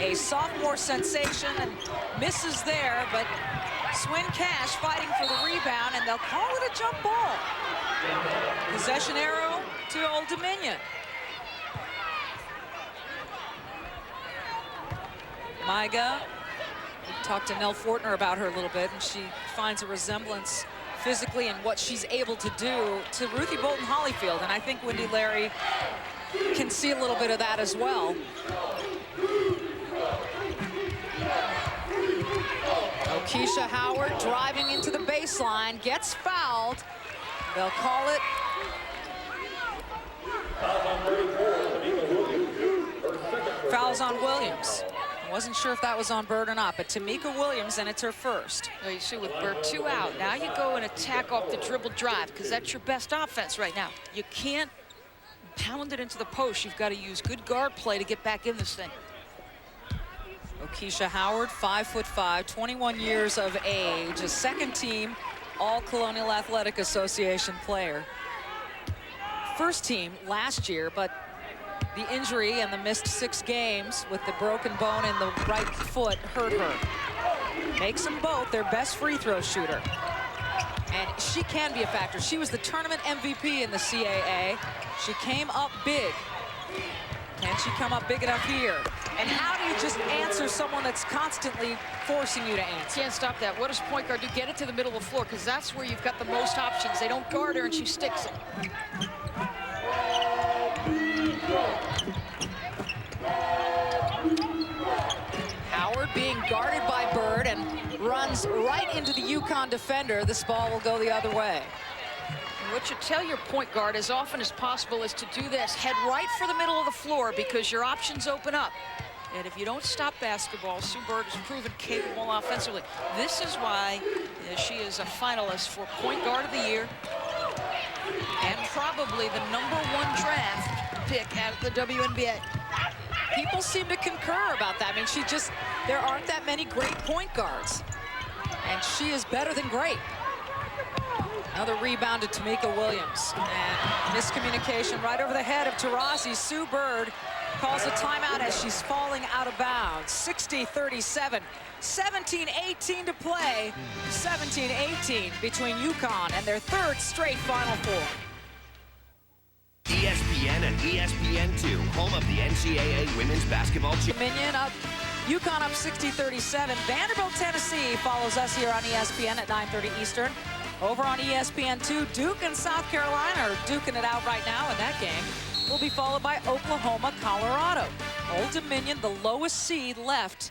A sophomore sensation, and misses there, but Swin Cash fighting for the rebound, and they'll call it a jump ball. Possession arrow to Old Dominion. Maiga, we talked to Nell Fortner about her a little bit, and she finds a resemblance physically and what she's able to do to Ruthie Bolton Holyfield, and I think Wendy Larry can see a little bit of that as well. O'Keisha Howard driving into the baseline, gets fouled. They'll call it. Fouls on Williams. I wasn't sure if that was on Bird or not, but Tamika Williams, and it's her first.
Now you see with Bertu out, now you go and attack off the dribble drive, because that's your best offense right now. You can't pound it into the post. You've got to use good guard play to get back in this thing.
O'Keisha Howard, 5'5", 21 years of age, a second team All-Colonial Athletic Association player. First team last year, but the injury and the missed 6 games with the broken bone in the right foot hurt her. Makes them both their best free throw shooter. And she can be a factor. She was the tournament MVP in the CAA. She came up big. Can she come up big enough here? And how do you just answer someone that's constantly forcing you to answer?
Can't stop that. What does point guard do? Get it to the middle of the floor, because that's where you've got the most options. They don't guard her, and she sticks it.
Howard being guarded by Bird and runs right into the UConn defender. This ball will go the other way.
And what you tell your point guard as often as possible is to do this. Head right for the middle of the floor, because your options open up. And if you don't stop basketball, Sue Bird has proven capable offensively. This is why she is a finalist for Point Guard of the Year and probably the #1 draft pick out of the WNBA.
People seem to concur about that. I mean, there aren't that many great point guards. And she is better than great. Another rebound to Tamika Williams. And miscommunication right over the head of Taurasi. Sue Bird calls a timeout as she's falling out of bounds. 60-37, 17-18 to play. 17-18 between UConn and their 3rd straight Final Four.
ESPN and ESPN2, home of the NCAA Women's Basketball
Dominion up, UConn up 60-37. Vanderbilt, Tennessee follows us here on ESPN at 9:30 Eastern. Over on ESPN2, Duke and South Carolina are duking it out right now in that game. Will be followed by Oklahoma, Colorado. Old Dominion, the lowest seed left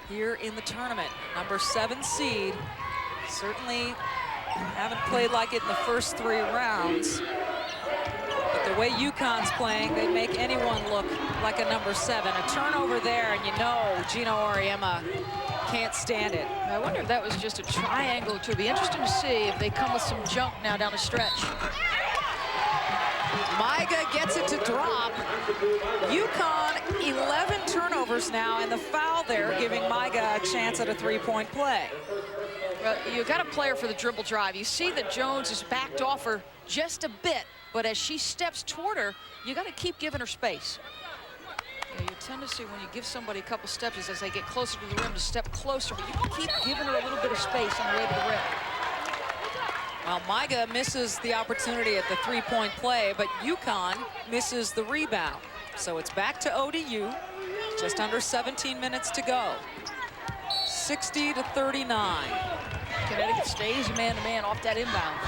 here in the tournament. Number 7 seed. Certainly haven't played like it in the first 3 rounds. But the way UConn's playing, they make anyone look like a number 7. A turnover there, and you know Gino Auriemma can't stand it.
I wonder if that was just a triangle. It would be interesting to see if they come with some junk now down the stretch.
Maiga gets it to drop. UConn, 11 turnovers now, and the foul there giving Maiga a chance at a 3-point play.
Well, you got a player for the dribble drive. You see that Jones is backed off her just a bit, but as she steps toward her, you got to keep giving her space. Yeah, you tend to see when you give somebody a couple steps as they get closer to the rim to step closer, but you can keep giving her a little bit of space on the way to the rim.
Well, Maiga misses the opportunity at the three-point play, but UConn misses the rebound. So it's back to ODU. Just under 17 minutes to go. 60-39.
Connecticut stays man-to-man off that inbound.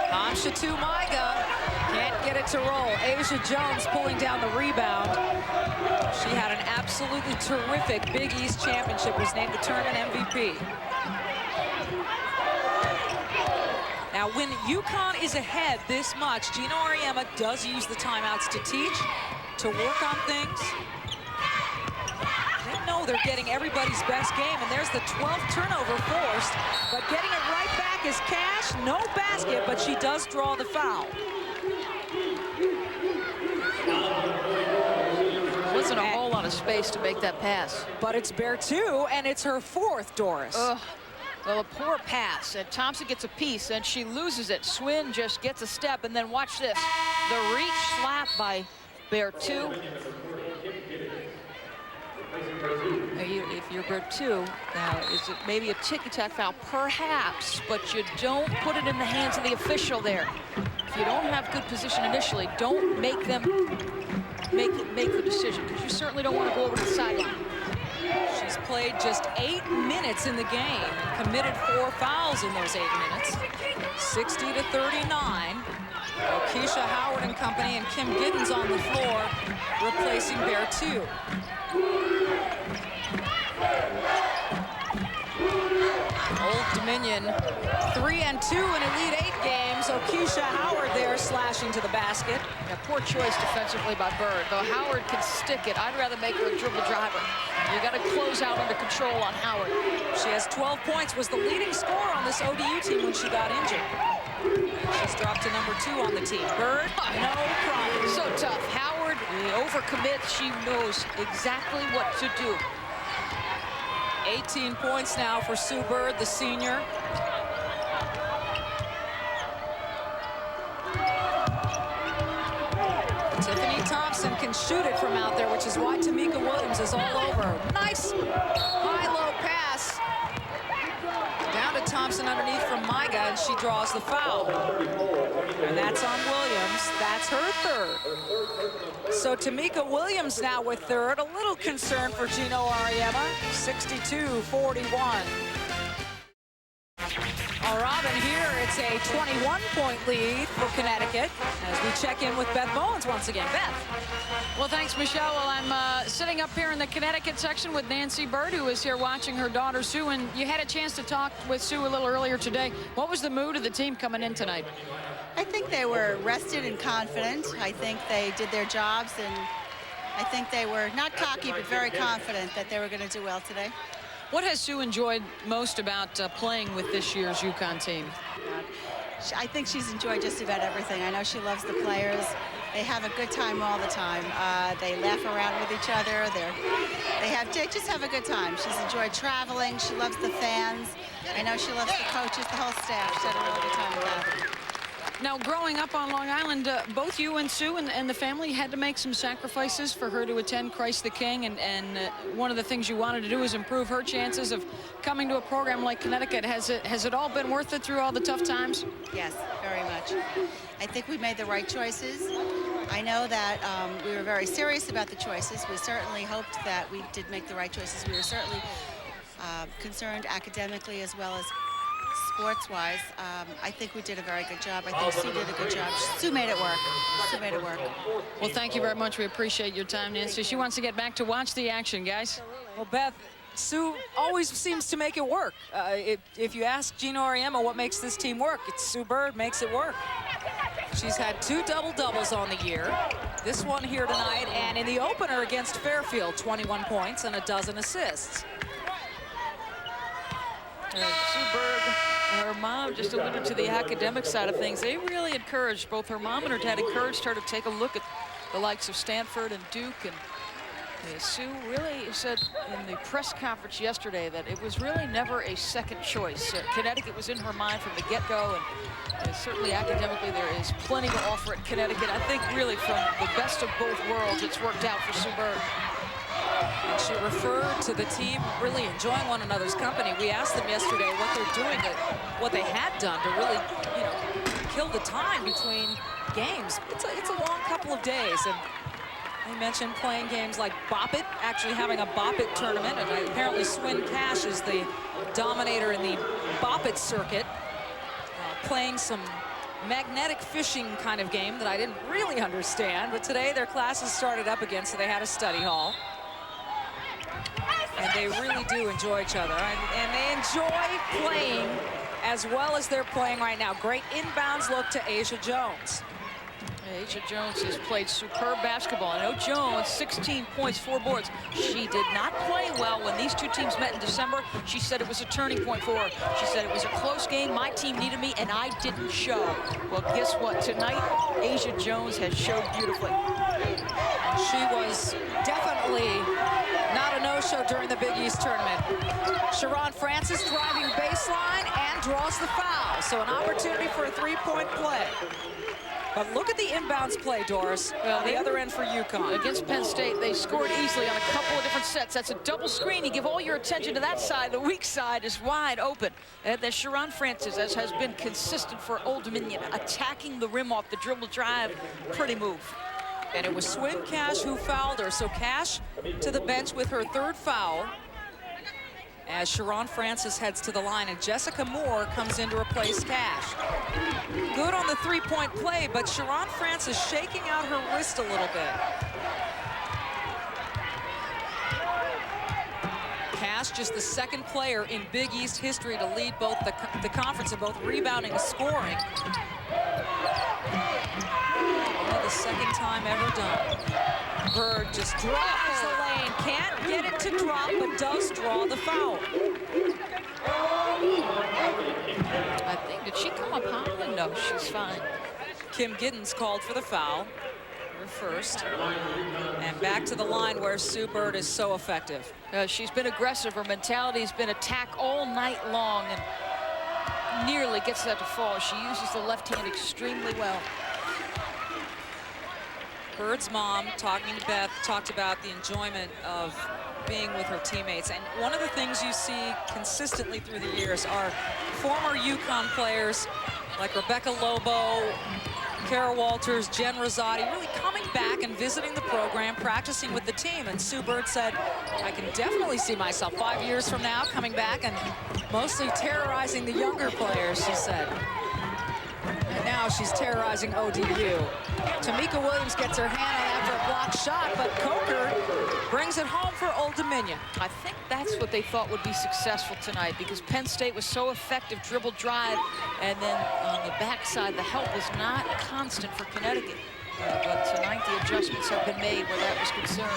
Amsha to Maiga. Can't get it to roll. Asia Jones pulling down the rebound. She had an absolutely terrific Big East championship, was named the tournament MVP. Now, when UConn is ahead this much, Gino Auriemma does use the timeouts to teach, to work on things. They know they're getting everybody's best game, and there's the 12th turnover forced, but getting it right back is Cash. No basket, but she does draw the foul.
Wasn't a whole lot of space to make that pass.
But it's Bertu, and it's her fourth, Doris.
Ugh. Well, a poor pass, and Thompson gets a piece, and she loses it. Swin just gets a step, and then watch this. The reach slap by Bertu. If you're Bertu, now, is it maybe a ticky-tack foul? Perhaps, but you don't put it in the hands of the official there. If you don't have good position initially, don't make them make the decision, because you certainly don't want to go over to the sideline.
She's played just 8 minutes in the game and committed 4 fouls in those 8 minutes. 60-39. Keisha Howard and company and Kim Giddens on the floor replacing Bertu. Old Dominion 3-2 in Elite 8 games. Keisha Howard there slashing to the basket.
Yeah, poor choice defensively by Bird. Though Howard can stick it, I'd rather make her a dribble driver. You got to close out under control on Howard.
She has 12 points, was the leading scorer on this ODU team when she got injured. She's dropped to number 2 on the team. Bird, no problem.
So tough. Howard, overcommits. She knows exactly what to do.
18 points now for Sue Bird, the senior. Tiffany Thompson can shoot it from out there, which is why Tamika Williams is all over. Nice high-low pass. Down to Thompson underneath from Maiga, and she draws the foul. And that's on Williams. That's her third. So Tamika Williams now with third. A little concern for Gino Auriemma. 62-41. All Robin here, it's a 21-point lead for Connecticut as we check in with Beth Bowens once again. Beth.
Well, thanks, Michelle. Well, I'm sitting up here in the Connecticut section with Nancy Bird, who is here watching her daughter, Sue. And you had a chance to talk with Sue a little earlier today. What was the mood of the team coming in tonight?
I think they were rested and confident. I think they did their jobs, and I think they were not cocky, but very confident that they were going to do well today.
What has Sue enjoyed most about playing with this year's UConn team?
I think she's enjoyed just about everything. I know she loves the players. They have a good time all the time. They laugh around with each other. They just have a good time. She's enjoyed traveling. She loves the fans. I know she loves the coaches, the whole staff. She had a really good time with that.
Now, growing up on Long Island, both you and Sue and the family had to make some sacrifices for her to attend Christ the King, and one of the things you wanted to do is improve her chances of coming to a program like Connecticut. Has it all been worth it through all the tough times?
Yes, very much. I think we made the right choices. I know that we were very serious about the choices. We certainly hoped that we did make the right choices. We were certainly concerned academically as well as sports-wise. I think we did a very good job. I think Sue did a good job. Sue made it work. Sue made it work.
Well, thank you very much. We appreciate your time, Nancy. She wants to get back to watch the action, guys.
Well, Beth, Sue always seems to make it work. If you ask Gino Auriemma what makes this team work, it's Sue Bird makes it work. She's had 2 double-doubles on the year. This one here tonight, and in the opener against Fairfield, 21 points and a dozen assists.
Sue Bird, her mom just alluded to the academic side of things. They really encouraged, both her mom and her dad encouraged her to take a look at the likes of Stanford and Duke. And Sue really said in the press conference yesterday that it was really never a second choice. Connecticut was in her mind from the get-go, and certainly academically there is plenty to offer at Connecticut. I think really from the best of both worlds, it's worked out for Sue Bird. And she referred to the team really enjoying one another's company. We asked them yesterday what they're doing, what they had done to really, you know, kill the time between games. It's a long couple of days. And they mentioned playing games like Bop It, actually having a Bop It tournament. And apparently Swin Cash is the dominator in the Bop It circuit, playing some magnetic fishing kind of game that I didn't really understand. But today their classes started up again, so they had a study hall. And they really do enjoy each other. And they enjoy playing as well as they're playing right now. Great inbounds look to Asia Jones.
Asia Jones has played superb basketball. I know Jones, 16 points, 4 boards. She did not play well when these two teams met in December. She said it was a turning point for her. She said it was a close game. My team needed me, and I didn't show. Well, guess what? Tonight, Asia Jones has showed beautifully.
And she was definitely not a no-show during the Big East tournament. Sharon Francis driving baseline and draws the foul. So an opportunity for a three-point play. But look at the inbounds play, Doris, on the other end for UConn.
Against Penn State, they scored easily on a couple of different sets. That's a double screen. You give all your attention to that side. The weak side is wide open. And then Sharon Francis, as has been consistent for Old Dominion, attacking the rim off the dribble drive. Pretty move.
And it was Swin Cash who fouled her. So Cash to the bench with her third foul, as Sharon Francis heads to the line, and Jessica Moore comes in to replace Cash. Good on the three-point play, but Sharon Francis shaking out her wrist a little bit. Cash, just the second player in Big East history to lead both the conference in both rebounding and scoring. Only the second time ever done. Bird just drives the lane, can't get it to drop, but does draw the foul.
I think, did she come up high? No, she's fine.
Kim Giddens called for the foul, her first. And back to the line where Sue Bird is so effective.
She's been aggressive. Her mentality has been attack all night long and nearly gets that to fall. She uses the left hand extremely well.
Bird's mom, talking to Beth, talked about the enjoyment of being with her teammates. And one of the things you see consistently through the years are former UConn players like Rebecca Lobo, Kara Walters, Jen Rosati, really coming back and visiting the program, practicing with the team. And Sue Bird said, I can definitely see myself 5 years from now coming back and mostly terrorizing the younger players, she said. And now she's terrorizing ODU. Tamika Williams gets her hand on after a blocked shot, but Coker brings it home for Old Dominion.
I think that's what they thought would be successful tonight, because Penn State was so effective, dribble drive, and then on the backside, the help was not constant for Connecticut. But tonight, the adjustments have been made where that was concerned.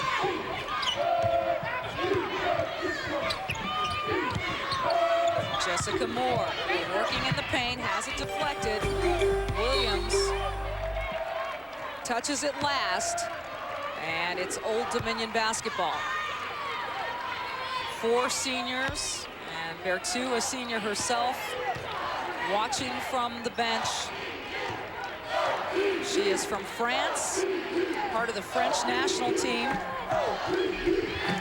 Jessica Moore working in the paint, has it deflected. Williams touches it last, and it's Old Dominion basketball. 4 seniors, and Bertu, a senior herself, watching from the bench. She is from France, part of the French national team.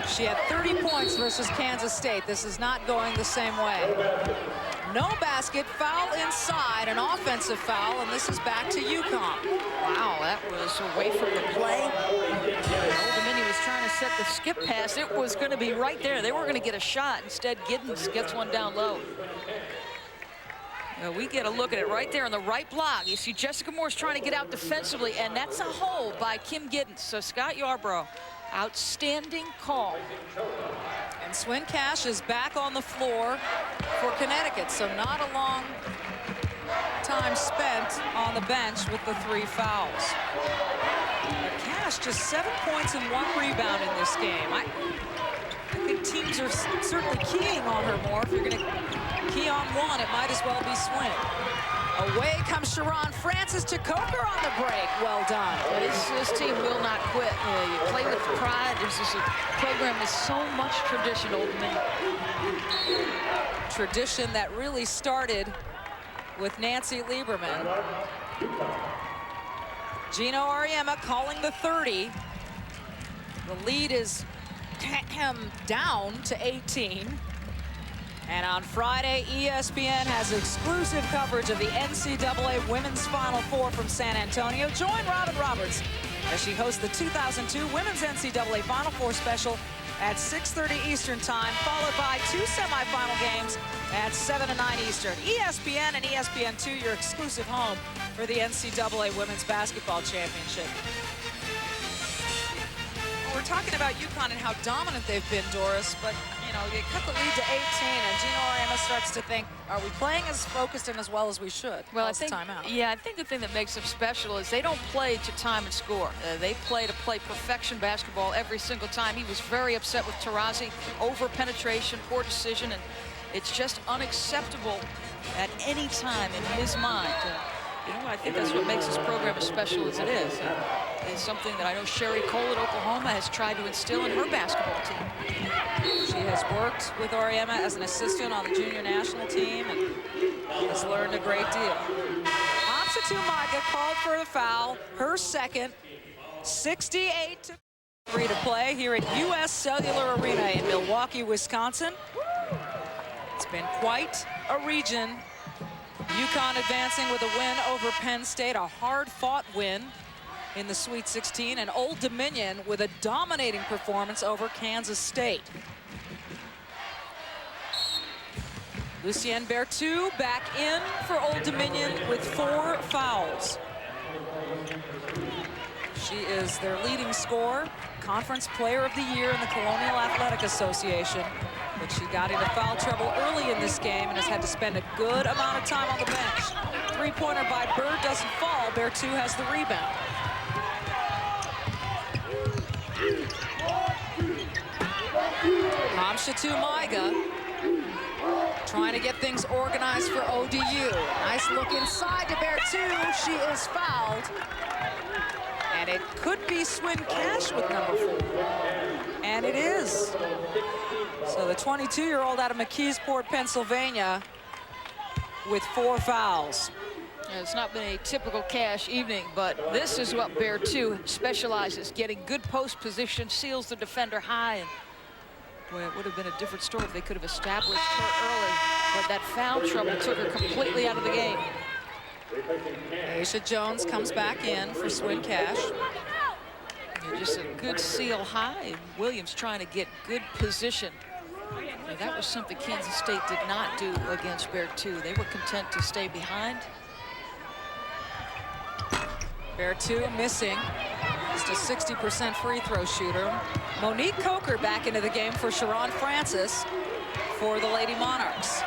She had 30 points versus Kansas State. This is not going the same way. No basket, foul inside, an offensive foul, and this is back to UConn.
Wow, that was away from the play. Old Dominion was trying to set the skip pass. It was going to be right there. They were going to get a shot. Instead, Giddens gets one down low. We get a look at it right there on the right block. You see Jessica Moore's trying to get out defensively, and that's a hole by Kim Giddens. So Scott Yarbrough, outstanding call.
And Swin Cash is back on the floor for Connecticut, so not a long time spent on the bench with the 3 fouls. But Cash just 7 points and 1 rebound in this game. I think teams are certainly keying on her more. If you're going to key on one, it might as well be Swin. Away comes Sharon Francis to Coker on the break. Well done.
This team will not quit. You play with pride. This is a program with so much tradition, Old Dominion.
Tradition that really started with Nancy Lieberman. Gino Auriemma calling the 30. The lead is
down to 18. And on Friday, ESPN has exclusive coverage of the NCAA Women's Final Four from San Antonio. Join Robin Roberts as she hosts the 2002 Women's NCAA Final Four special at 6:30 Eastern Time, followed by 2 semifinal games at 7 and 9 Eastern. ESPN and ESPN2, your exclusive home for the NCAA Women's Basketball Championship. We're talking about UConn and how dominant they've been, Doris, but, you know, they cut the lead to 18, and Gino Auriemma starts to think, are we playing as focused and as well as we should?
Well, I think the thing that makes them special is they don't play to time and score. They play to play perfection basketball every single time. He was very upset with Taurasi, over penetration, poor decision, and it's just unacceptable at any time in his mind. You know, I think that's what makes this program as special as it is. It's something that I know Sherry Cole at Oklahoma has tried to instill in her basketball team.
She has worked with Auriemma as an assistant on the junior national team and has learned a great deal. Hamsatu Maiga called for the foul, her second, 68 to 3 to play here at US Cellular Arena in Milwaukee, Wisconsin. It's been quite a region. UConn advancing with a win over Penn State, a hard-fought win in the Sweet 16, and Old Dominion with a dominating performance over Kansas State. Lucienne Berthoud back in for Old Dominion with 4 fouls. She is their leading scorer, Conference Player of the Year in the Colonial Athletic Association. But she got into foul trouble early in this game and has had to spend a good amount of time on the bench. Three-pointer by Bird doesn't fall. Berthoud has the rebound. Hamsatu Maiga trying to get things organized for ODU. Nice look inside to Berthoud. She is fouled. And it could be Swin Cash with number 4. And it is. So the 22-year-old out of McKeesport, Pennsylvania, with 4 fouls.
It's not been a typical Cash evening, but this is what Berthoud specializes, getting good post position, seals the defender high, and boy, it would have been a different story if they could have established her early, but that foul trouble took her completely out of the game.
Aisha Jones comes back in for Swin Cash.
Just a good seal high, and Williams trying to get good position. Now, that was something Kansas State did not do against Berthoud. They were content to stay behind.
Berthoud missing. Just a 60% free throw shooter. Monique Coker back into the game for Sharon Francis for the Lady Monarchs.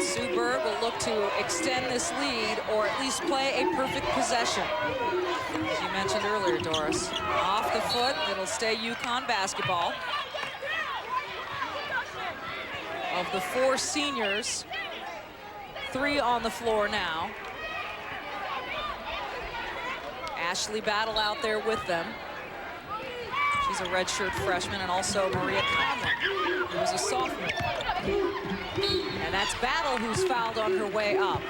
Sue Bird will look to extend this lead or at least play a perfect possession. As you mentioned earlier, Doris. Off the foot, it'll stay UConn basketball. Of the 4 seniors, 3 on the floor now. Ashley Battle out there with them. She's a redshirt freshman, and also Maria Conlon, who was a sophomore. And that's Battle who's fouled on her way up.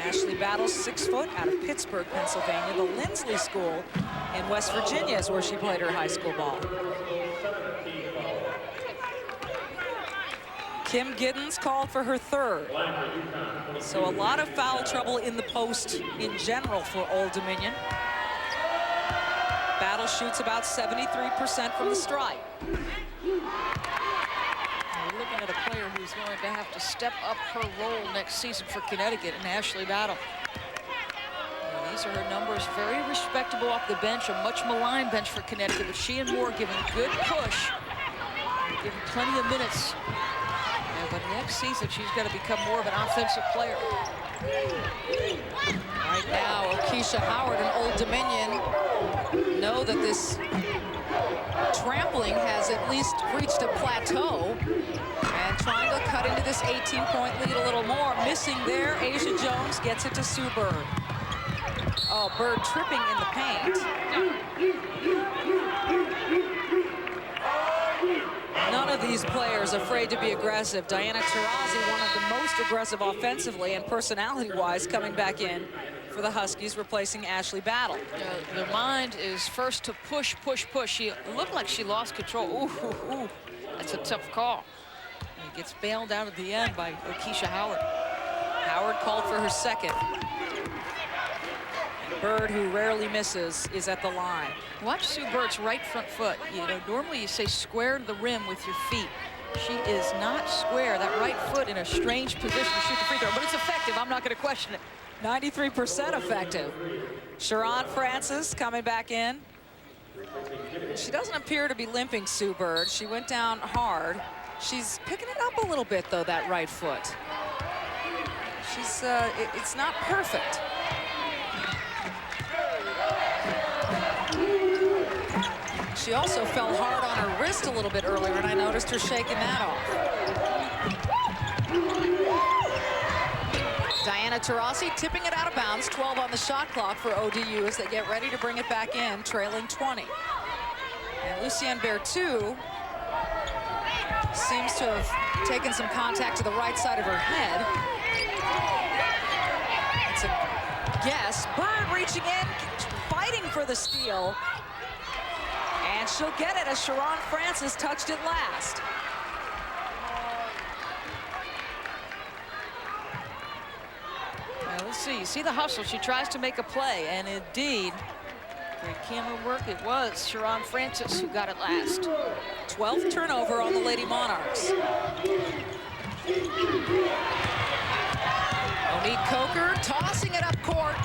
Ashley Battle's 6 foot out of Pittsburgh, Pennsylvania. The Lindsley School in West Virginia is where she played her high school ball. Kim Giddens called for her 3rd. So a lot of foul trouble in the post in general for Old Dominion. Battle shoots about 73% from the stripe.
We're looking at a player who's going to have to step up her role next season for Connecticut, and Ashley Battle. And these are her numbers, very respectable off the bench, a much maligned bench for Connecticut, but she and Moore giving good push, giving plenty of minutes. But next season, she's got to become more of an offensive player.
Right now, Keisha Howard and Old Dominion know that this trampling has at least reached a plateau, and trying to cut into this 18-point lead a little more. Missing there, Asia Jones gets it to Sue Bird. Oh, Bird tripping in the paint. None none of these players afraid to be aggressive. Diana Taurasi, one of the most aggressive offensively and personality-wise, coming back in for the Huskies, replacing Ashley Battle.
The mind is first to push, push, push. She looked like she lost control. Ooh, ooh, ooh. That's a tough call. And he gets bailed out at the end by Keisha Howard.
Howard called for her second. Bird, who rarely misses, is at the line.
Watch Sue Bird's right front foot. You know, normally you say square to the rim with your feet. She is not square. That right foot in a strange position to shoot the free throw, but it's effective. I'm not going to question it.
93% effective. Sharon Francis coming back in. She doesn't appear to be limping, Sue Bird. She went down hard. She's picking it up a little bit, though, that right foot. She's, it's not perfect. She also fell hard on her wrist a little bit earlier, and I noticed her shaking that off. Diana Taurasi tipping it out of bounds. 12 on the shot clock for ODU as they get ready to bring it back in, trailing 20. And Lucienne Berthoud seems to have taken some contact to the right side of her head. It's a guess. Bird reaching in, fighting for the steal. And she'll get it as Sharon Francis touched it last.
Now, let's see. You see the hustle. She tries to make a play, and indeed, great camera work. It was Sharon Francis who got it last.
12th turnover on the Lady Monarchs. Monique Coker tossing it up court.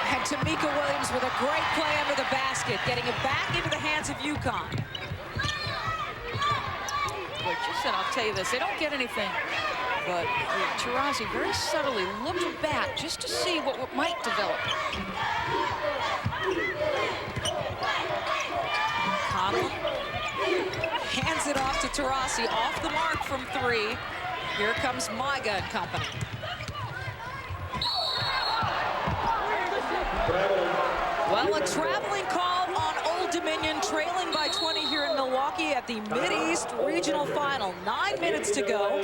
And Tamika Williams with a great play under the basket, getting it back into the hands of UConn.
Like you said, I'll tell you this, they don't get anything. But Taurasi very subtly looked back just to see what might develop.
Conlon hands it off to Taurasi, off the mark from 3. Here comes Maiga and company. Well, a traveling call on Old Dominion, trailing by 20 here in Milwaukee at the Mid-East Regional Final. 9 minutes to go.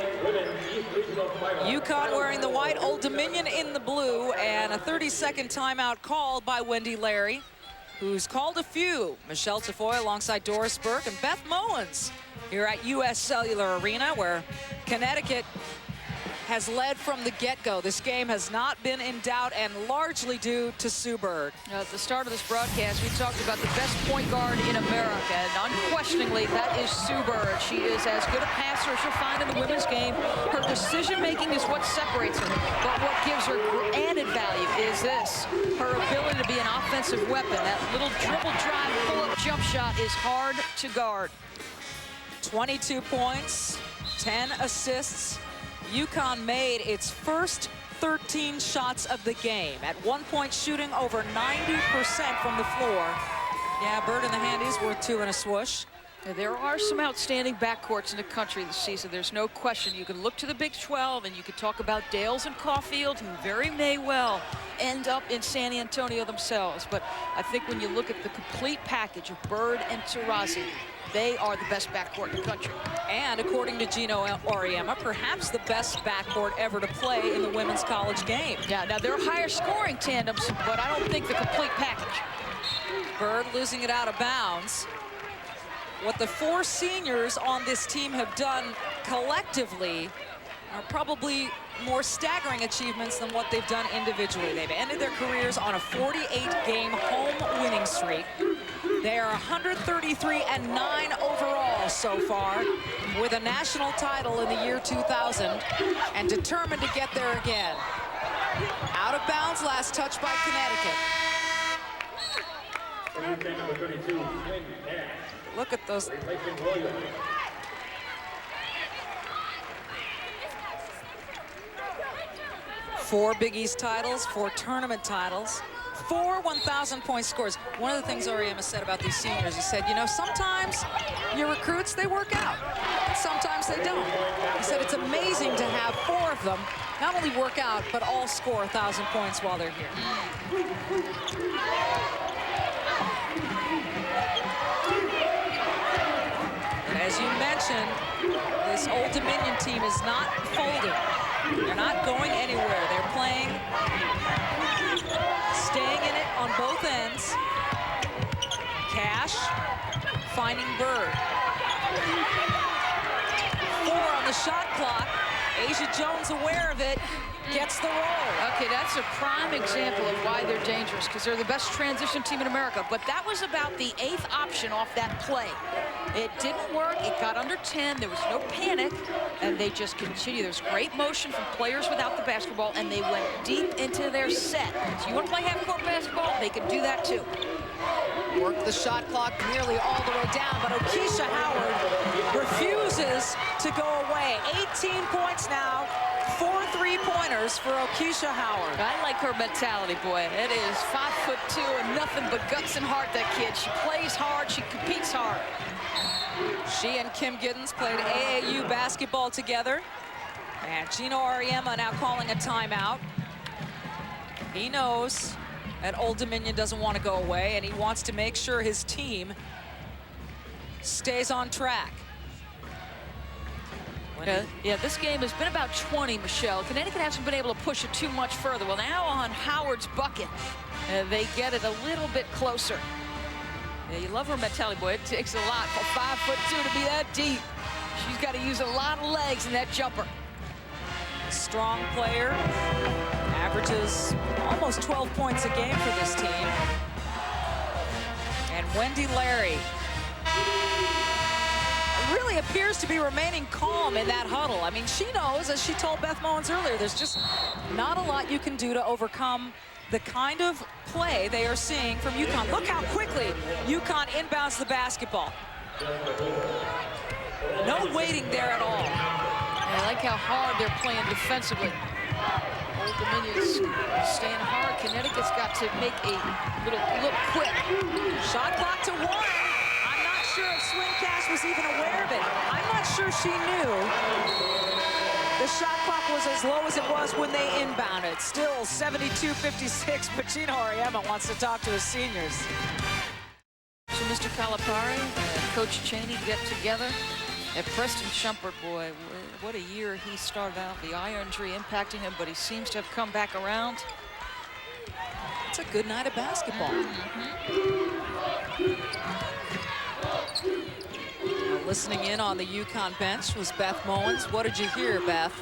UConn wearing the white, Old Dominion in the blue, and a 30-second timeout called by Wendy Larry, who's called a few. Michelle Tafoy alongside Doris Burke and Beth Mowens here at US Cellular Arena, where Connecticut has led from the get-go. This game has not been in doubt, and largely due to Sue Bird.
At the start of this broadcast, we talked about the best point guard in America, and unquestionably, that is Sue Bird. She is as good a passer as you'll find in the women's game. Her decision-making is what separates her, but what gives her added value is this: her ability to be an offensive weapon. That little dribble drive, pull-up jump shot is hard to guard.
22 points, 10 assists. UConn made its first 13 shots of the game. At one point, shooting over 90% from the floor. Yeah, bird in the hand is worth 2 and a swoosh.
There are some outstanding backcourts in the country this season. There's no question. You can look to the Big 12, and you can talk about Dales and Caulfield, who very may well end up in San Antonio themselves. But I think when you look at the complete package of Bird and Taurasi, they are the best backcourt in the country.
And according to Gino Auriemma, perhaps the best backcourt ever to play in the women's college game.
Yeah, now they're higher scoring tandems, but I don't think the complete package.
Bird losing it out of bounds. What the 4 seniors on this team have done collectively are probably more staggering achievements than what they've done individually. They've ended their careers on a 48-game home winning streak. They are 133-9 overall so far, with a national title in the year 2000, and determined to get there again. Out of bounds, last touch by Connecticut. Look at those. 4 Big East titles, 4 tournament titles, 4 1,000-point scores. One of the things Auriemma said about these seniors, he said, you know, sometimes your recruits, they work out. Sometimes they don't. He said it's amazing to have 4 of them not only work out, but all score 1,000 points while they're here. And As you mentioned, this Old Dominion team is not folding. They're not going anywhere. They're playing, staying in it on both ends. Cash finding Bird. 4 on the shot clock. Asia Jones aware of it, gets the roll.
Okay, that's a prime example of why they're dangerous, because they're the best transition team in America. But that was about the 8th option off that play. It didn't work. It got under 10. There was no panic, and they just continued. There was great motion from players without the basketball, and they went deep into their set. So you want to play half-court basketball? They can do that too.
Worked the shot clock nearly all the way down, but O'Keisha Howard refuses to go away. 18 points now, 4 3-pointers for O'Keisha Howard.
I like her mentality, boy. It is 5'2" and nothing but guts and heart, that kid. She plays hard, she competes hard.
She and Kim Giddens played AAU basketball together. And Gino Auriemma now calling a timeout. He knows that Old Dominion doesn't want to go away, and he wants to make sure his team stays on track.
Yeah, this game has been about 20, Michelle. Connecticut hasn't been able to push it too much further. Well, now on Howard's bucket, they get it a little bit closer. Yeah, you love her mentality, boy. It takes a lot for 5'2" to be that deep. She's got to use a lot of legs in that jumper.
Strong player, averages almost 12 points a game for this team. And Wendy Larry really appears to be remaining calm in that huddle. I mean, she knows, as she told Beth Mullins earlier, there's just not a lot you can do to overcome the kind of play they are seeing from UConn. Look how quickly UConn inbounds the basketball. No waiting there at all.
I like how hard they're playing defensively. Old Dominion's staying hard. Connecticut's got to make a little look quick.
Shot clock to 1. I'm not sure if Swing Cash was even aware of it. I'm not sure she knew the shot clock was as low as it was when they inbounded. Still 72-56, but Gino Auriemma wants to talk to his seniors.
So Mr. Calipari and Coach Chaney get together. And Preston Shumpert, boy, what a year he started out. The eye injury impacting him, but he seems to have come back around.
It's a good night of basketball. Listening in on the UConn bench was Beth Mullins. What did you hear, Beth?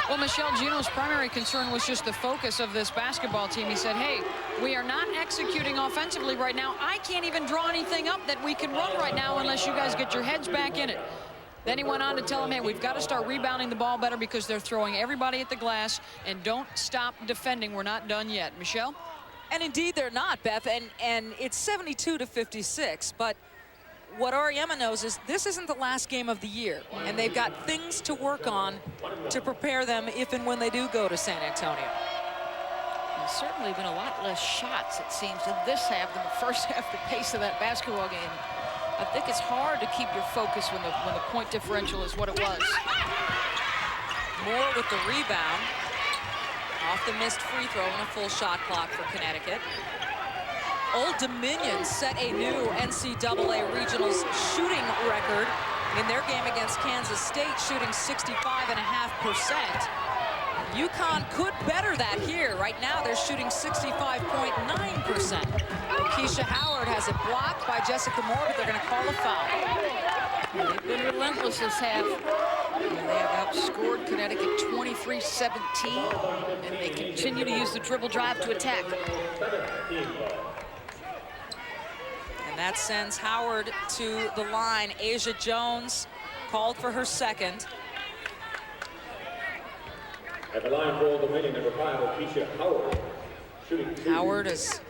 Well, Michelle, Gino's primary concern was just the focus of this basketball team. He said, hey, we are not executing offensively right now. I can't even draw anything up that we can run right now unless you guys get your heads back in it. Then he went on to tell them, hey, we've got to start rebounding the ball better because they're throwing everybody at the glass, and don't stop defending. We're not done yet. Michelle?
And indeed they're not, Beth, and it's 72-56, but what Auriemma knows is this isn't the last game of the year, and they've got things to work on to prepare them if and when they do go to San Antonio.
There's certainly been a lot less shots, it seems, in this half than the first half, the pace of that basketball game. I think it's hard to keep your focus when the point differential is what it was.
Moore with the rebound. Off the missed free throw and a full shot clock for Connecticut. Old Dominion set a new NCAA Regionals shooting record in their game against Kansas State, shooting 65.5%. UConn could better that here. Right now, they're shooting 65.9%. Keisha Howard has it blocked by Jessica Moore, but they're going to call a foul.
They've been relentless this half. They have outscored Connecticut 23-17, and they continue to use the dribble drive to attack.
And that sends Howard to the line. Asia Jones called for her second.
At the line for Old Dominion, number 5, Keisha Howard. Shooting 2.
Howard has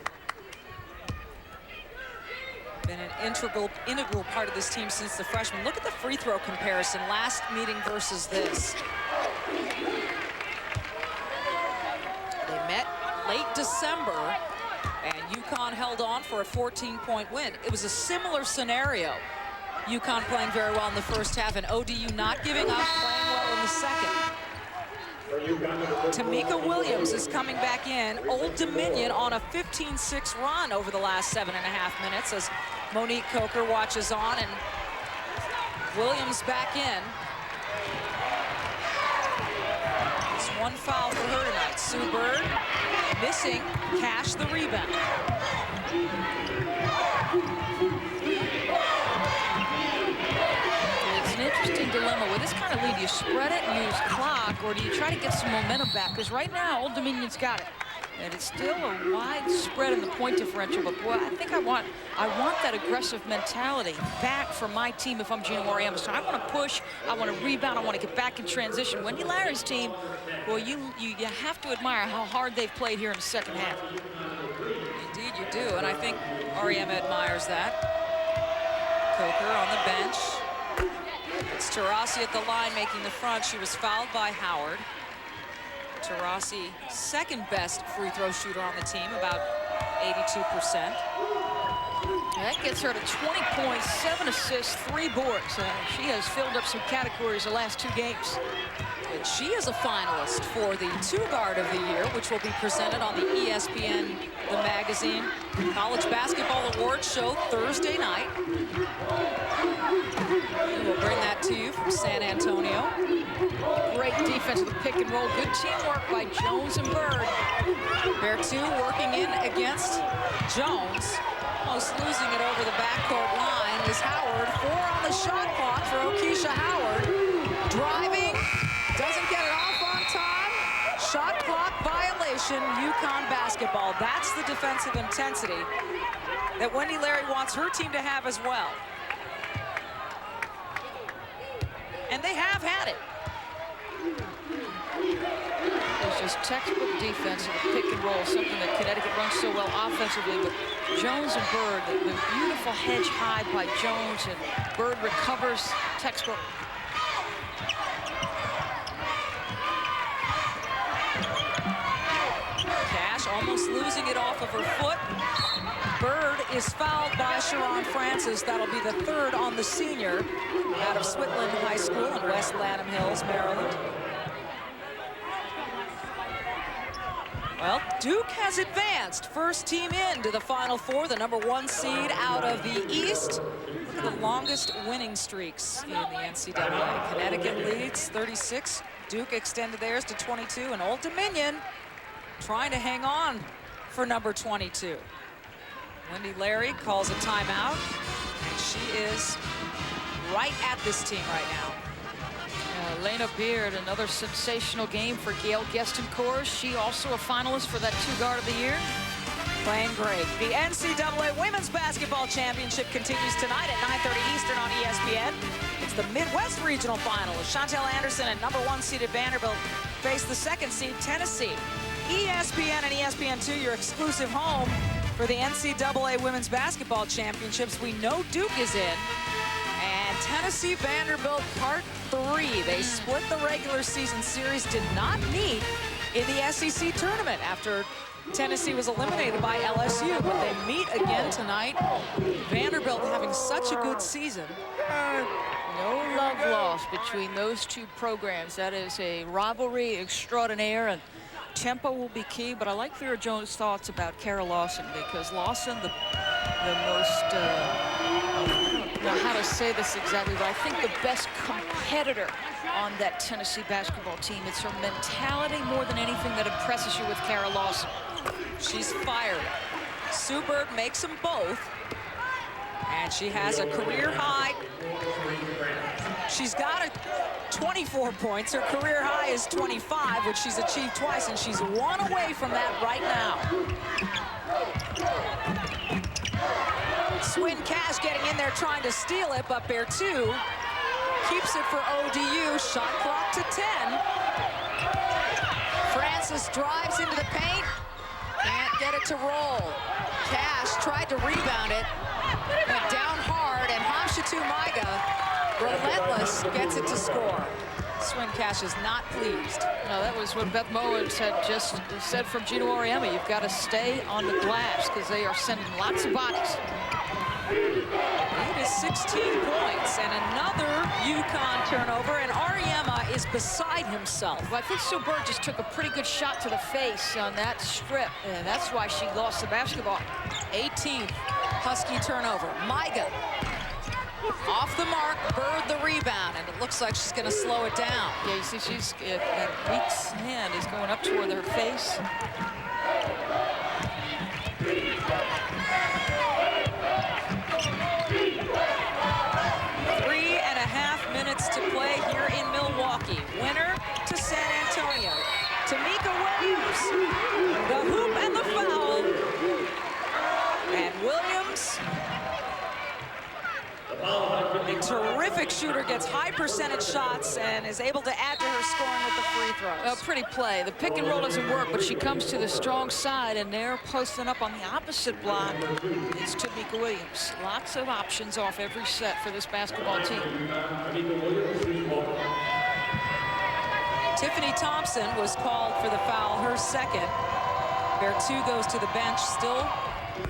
been an integral part of this team since the freshman. Look at the free throw comparison, last meeting versus this. They met late December, and UConn held on for a 14-point win. It was a similar scenario. UConn playing very well in the first half, and ODU not giving up, playing well in the second. Tamika Williams is coming back in. Old Dominion on a 15-6 run over the last 7.5 minutes as Monique Coker watches on, and Williams back in. It's one foul for her tonight. Sue Bird missing. Cash the rebound. It's an interesting dilemma with this kind of lead. You spread it and use clock, or do you try to get some momentum back? Because right now, Old Dominion's got it. And it's still a wide spread in the point differential, but boy, I think I want that aggressive mentality back from my team if I'm Gina Moriarty. So I want to push, I want to rebound, I want to get back in transition. Wendy Larry's team, well, you have to admire how hard they've played here in the second half. Indeed you do, and I think Ariema admires that. Coker on the bench. It's Taurasi at the line making the front. She was fouled by Howard. Taurasi, second best free throw shooter on the team, about 82%. That gets her to 20 points, 7 assists, 3 boards. She has filled up some categories the last 2 games. And she is a finalist for the 2-Guard of the Year, which will be presented on the ESPN, the magazine, College Basketball Awards show Thursday night. We'll bring that to you from San Antonio. Great defense with the pick and roll. Good teamwork by Jones and Bird. Bertu working in against Jones. Almost losing it over the backcourt line is Howard. 4 on the shot clock for Okisha Howard. Driving, doesn't get it off on time. Shot clock violation, UConn basketball. That's the defensive intensity that Wendy Larry wants her team to have as well. And they have had it. It's just textbook defense and pick and roll, something that Connecticut runs so well offensively. But Jones and Bird, the beautiful hedge hide by Jones, and Bird recovers, textbook. Cash almost losing it off of her foot. Bird is fouled by Sharon Francis. That'll be the 3rd on the senior out of Switland High School in West Lanham Hills, Maryland. Well, Duke has advanced. First team into the Final Four, the #1 seed out of the East. Look at the longest winning streaks in the NCAA. Connecticut leads 36. Duke extended theirs to 22. And Old Dominion trying to hang on for number 22. Wendy Larry calls a timeout. And she is right at this team right now. Lena Beard, another sensational game for Gail Gestencourt. She also a finalist for that 2-Guard of the Year. Playing great. The NCAA Women's Basketball Championship continues tonight at 9:30 Eastern on ESPN. It's the Midwest Regional Final as Chantel Anderson and #1 seeded Vanderbilt face the 2nd seed Tennessee. ESPN and ESPN2, your exclusive home for the NCAA Women's Basketball Championships. We know Duke is in. And Tennessee Vanderbilt Part 3. They split the regular season series, did not meet in the SEC tournament after Tennessee was eliminated by LSU, but they meet again tonight. Vanderbilt having such a good season.
No love lost between those two programs. That is a rivalry extraordinaire, and tempo will be key. But I like Vera Jones' thoughts about Kara Lawson, because Lawson, the most, I don't know how to say this exactly, but I think the best competitor on that Tennessee basketball team. It's her mentality more than anything that impresses you with Kara Lawson.
She's fired. Sue Bird makes them both. And she has a career high. She's got 24 points. Her career high is 25, which she's achieved twice, and she's 1 away from that right now. Swin Cash getting in there trying to steal it, but Bertu keeps it for ODU. Shot clock to 10. Francis drives into the paint. Can't get it to roll. Cash tried to rebound it. Went down hard, and Hamshitu Maiga, relentless, gets it to score. Swin Cash is not pleased.
No, that was what Beth Mowens had just said from Gino Auriemma. You've got to stay on the glass because they are sending lots of bodies.
It is 16 points and another UConn turnover, and Auriemma is beside himself.
Well, I think Sue Bird just took a pretty good shot to the face on that strip, and that's why she lost the basketball.
18th Husky turnover. Maiga Off the mark, Bird the rebound, and it looks like she's going to slow it down.
Yeah, you see that Weeks' hand is going up toward her face.
To play here in Milwaukee. Winner to San Antonio. Tamika Williams, the hoop and the foul. And Williams, a terrific shooter, gets high percentage shots and is able to add to her scoring with the free throws.
A pretty play. The pick and roll doesn't work, but she comes to the strong side, and they're posting up on the opposite block. It's Tamika Williams. Lots of options off every set for this basketball team.
Tiffany Thompson was called for the foul, her second. Vertu goes to the bench, still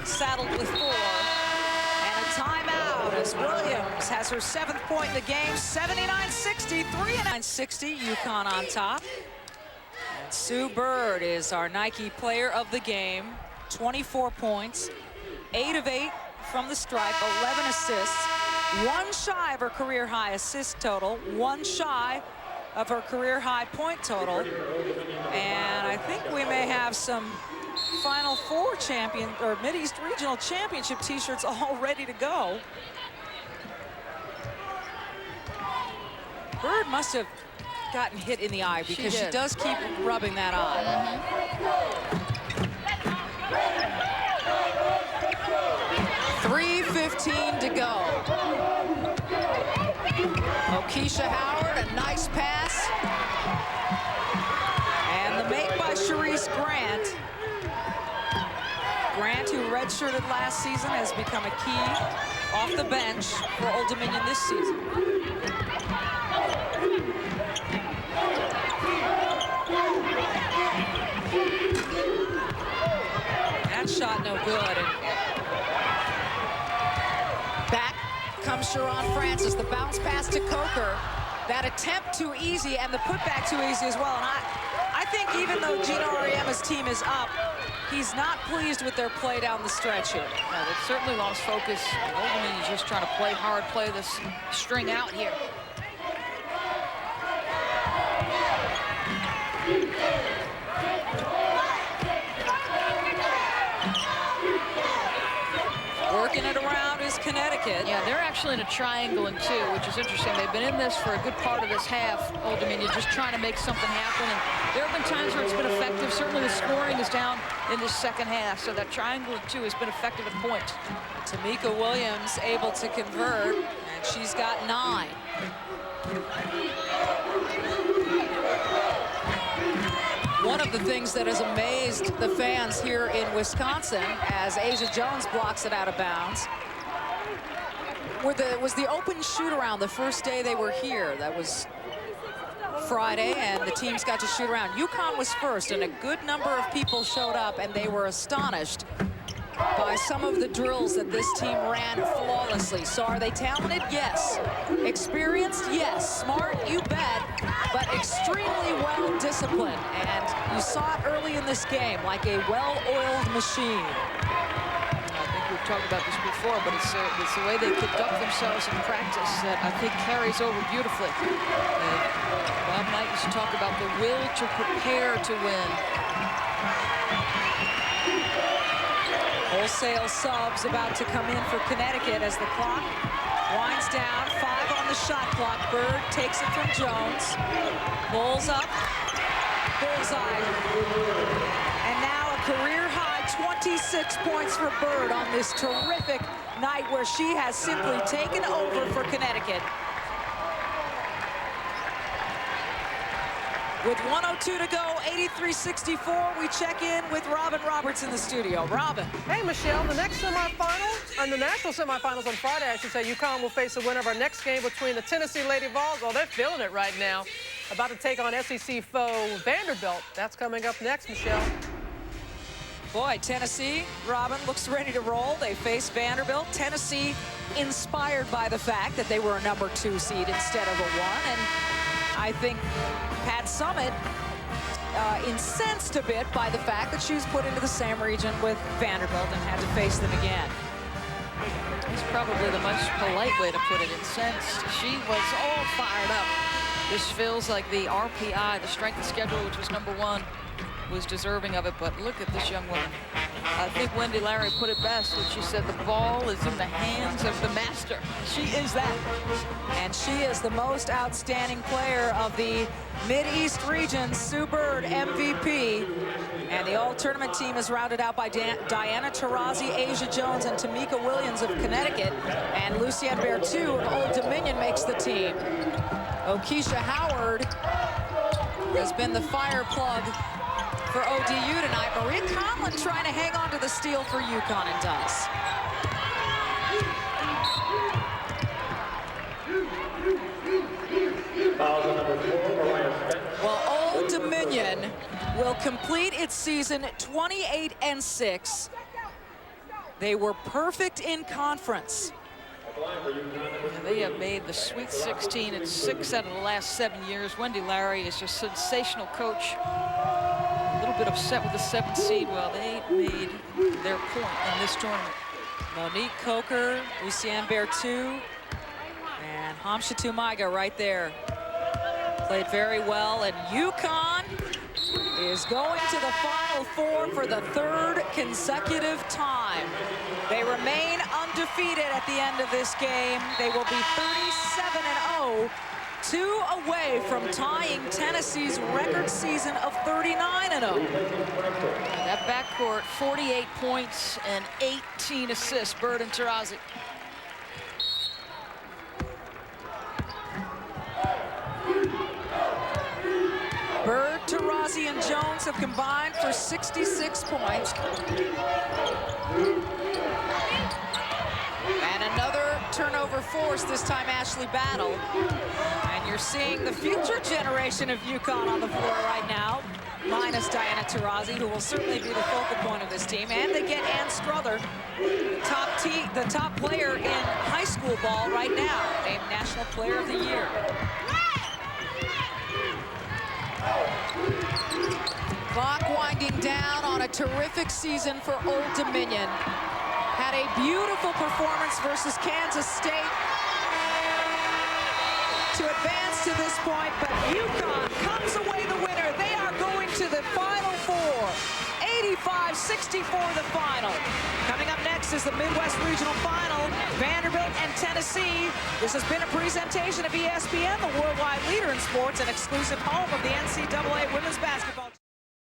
saddled with 4. And a timeout as Williams has her 7th point in the game, 79-60, 3-9-60, UConn on top. And Sue Bird is our Nike player of the game, 24 points, 8 of 8 from the stripe, 11 assists, 1 shy of her career high assist total, 1 shy of her career high point total. And I think we may have some Final Four champion or Mid-East Regional Championship t-shirts all ready to go. Bird must have gotten hit in the eye because she does keep rubbing that eye. 3:15 to go. Keisha Howard, a nice pass. And the make by Sharice Grant. Grant, who redshirted last season, has become a key off the bench for Old Dominion this season. That shot no good. Back comes Sharon Francis, the bounce pass to Coker. That attempt too easy and the putback too easy as well. And I think even though Gino Auriemma's team is up, he's not pleased with their play down the stretch here.
No, they've certainly lost focus. Old Dominion is just trying to play hard, play this string out here.
Working it around is Connecticut.
Yeah, they're actually in a triangle in 2, which is interesting. They've been in this for a good part of this half, Old Dominion, just trying to make something happen. And there have been times where it's been effective. Certainly the scoring is down in this second half, so that triangle in 2 has been effective at points.
Tamika Williams able to convert, and she's got 9. One of the things that has amazed the fans here in Wisconsin, as Asia Jones blocks it out of bounds, was the open shoot-around the first day they were here. That was Friday, and the teams got to shoot around. UConn was first, and a good number of people showed up, and they were astonished by some of the drills that this team ran flawlessly. So are they talented? Yes. Experienced? Yes. Smart? You bet. But extremely well disciplined. And you saw it early in this game, like a well-oiled machine.
I think we've talked about this before, but it's the way they conduct themselves in practice that I think carries over beautifully. Bob Knight used to talk about the will to prepare to win.
Wholesale subs about to come in for Connecticut as the clock winds down. 5 on the shot clock. Bird takes it from Jones. Pulls up. Bullseye. And now a career-high 26 points for Bird on this terrific night where she has simply taken over for Connecticut. With 1:02 to go, 83-64, we check in with Robin Roberts in the studio. Robin.
Hey, Michelle, the next semifinal, and the national semifinals on Friday, I should say, UConn will face the winner of our next game between the Tennessee Lady Vols. Oh, they're feeling it right now. About to take on SEC foe Vanderbilt. That's coming up next, Michelle.
Boy, Tennessee, Robin, looks ready to roll. They face Vanderbilt. Tennessee inspired by the fact that they were a number 2 seed instead of a 1. And I think Pat Summitt incensed a bit by the fact that she was put into the same region with Vanderbilt and had to face them again.
That's probably the most polite way to put it. Incensed. She was all fired up. This feels like the RPI, the strength of schedule, which was #1, was deserving of it. But look at this young woman. I think Wendy Larry put it best when she said the ball is in the hands of the master. She is that.
And she is the most outstanding player of the Mid-East region. Sue Bird, MVP. And the all-tournament team is rounded out by Diana Taurasi, Asia Jones, and Tamika Williams of Connecticut. And Lucienne Berthoud of Old Dominion makes the team. Keisha Howard has been the fire plug for ODU tonight. Marie Conlon trying to hang on to the steal for UConn and does. Well, Old Dominion will complete its season 28-6. They were perfect in conference.
They have made the Sweet 16 in 6 out of the last 7 years. Wendy Larry is just a sensational coach. A little bit upset with the 7th seed. Well, they made their point in this tournament.
Monique Coker, Lucienne Berthoud, and Hamshatou Maiga right there. Played very well, and UConn is going to the Final Four for the 3rd consecutive time. They remain undefeated at the end of this game. They will be 37-0, 2 away from tying Tennessee's record season of 39-0.
That backcourt, 48 points and 18 assists, Bird and Taurasi.
Bird, Taurasi, and Jones have combined for 66 points. And another turnover force, this time Ashley Battle. And you're seeing the future generation of UConn on the floor right now, minus Diana Taurasi, who will certainly be the focal point of this team. And they get Ann Struther, the top player in high school ball right now, named National Player of the Year. Clock winding down on a terrific season for Old Dominion. Had a beautiful performance versus Kansas State to advance to this point, but UConn comes away the winner. They are going to the Final Four. 85-64 the final. Coming up next is the Midwest Regional Final, Vanderbilt and Tennessee. This has been a presentation of ESPN, the worldwide leader in sports and exclusive home of the NCAA women's basketball.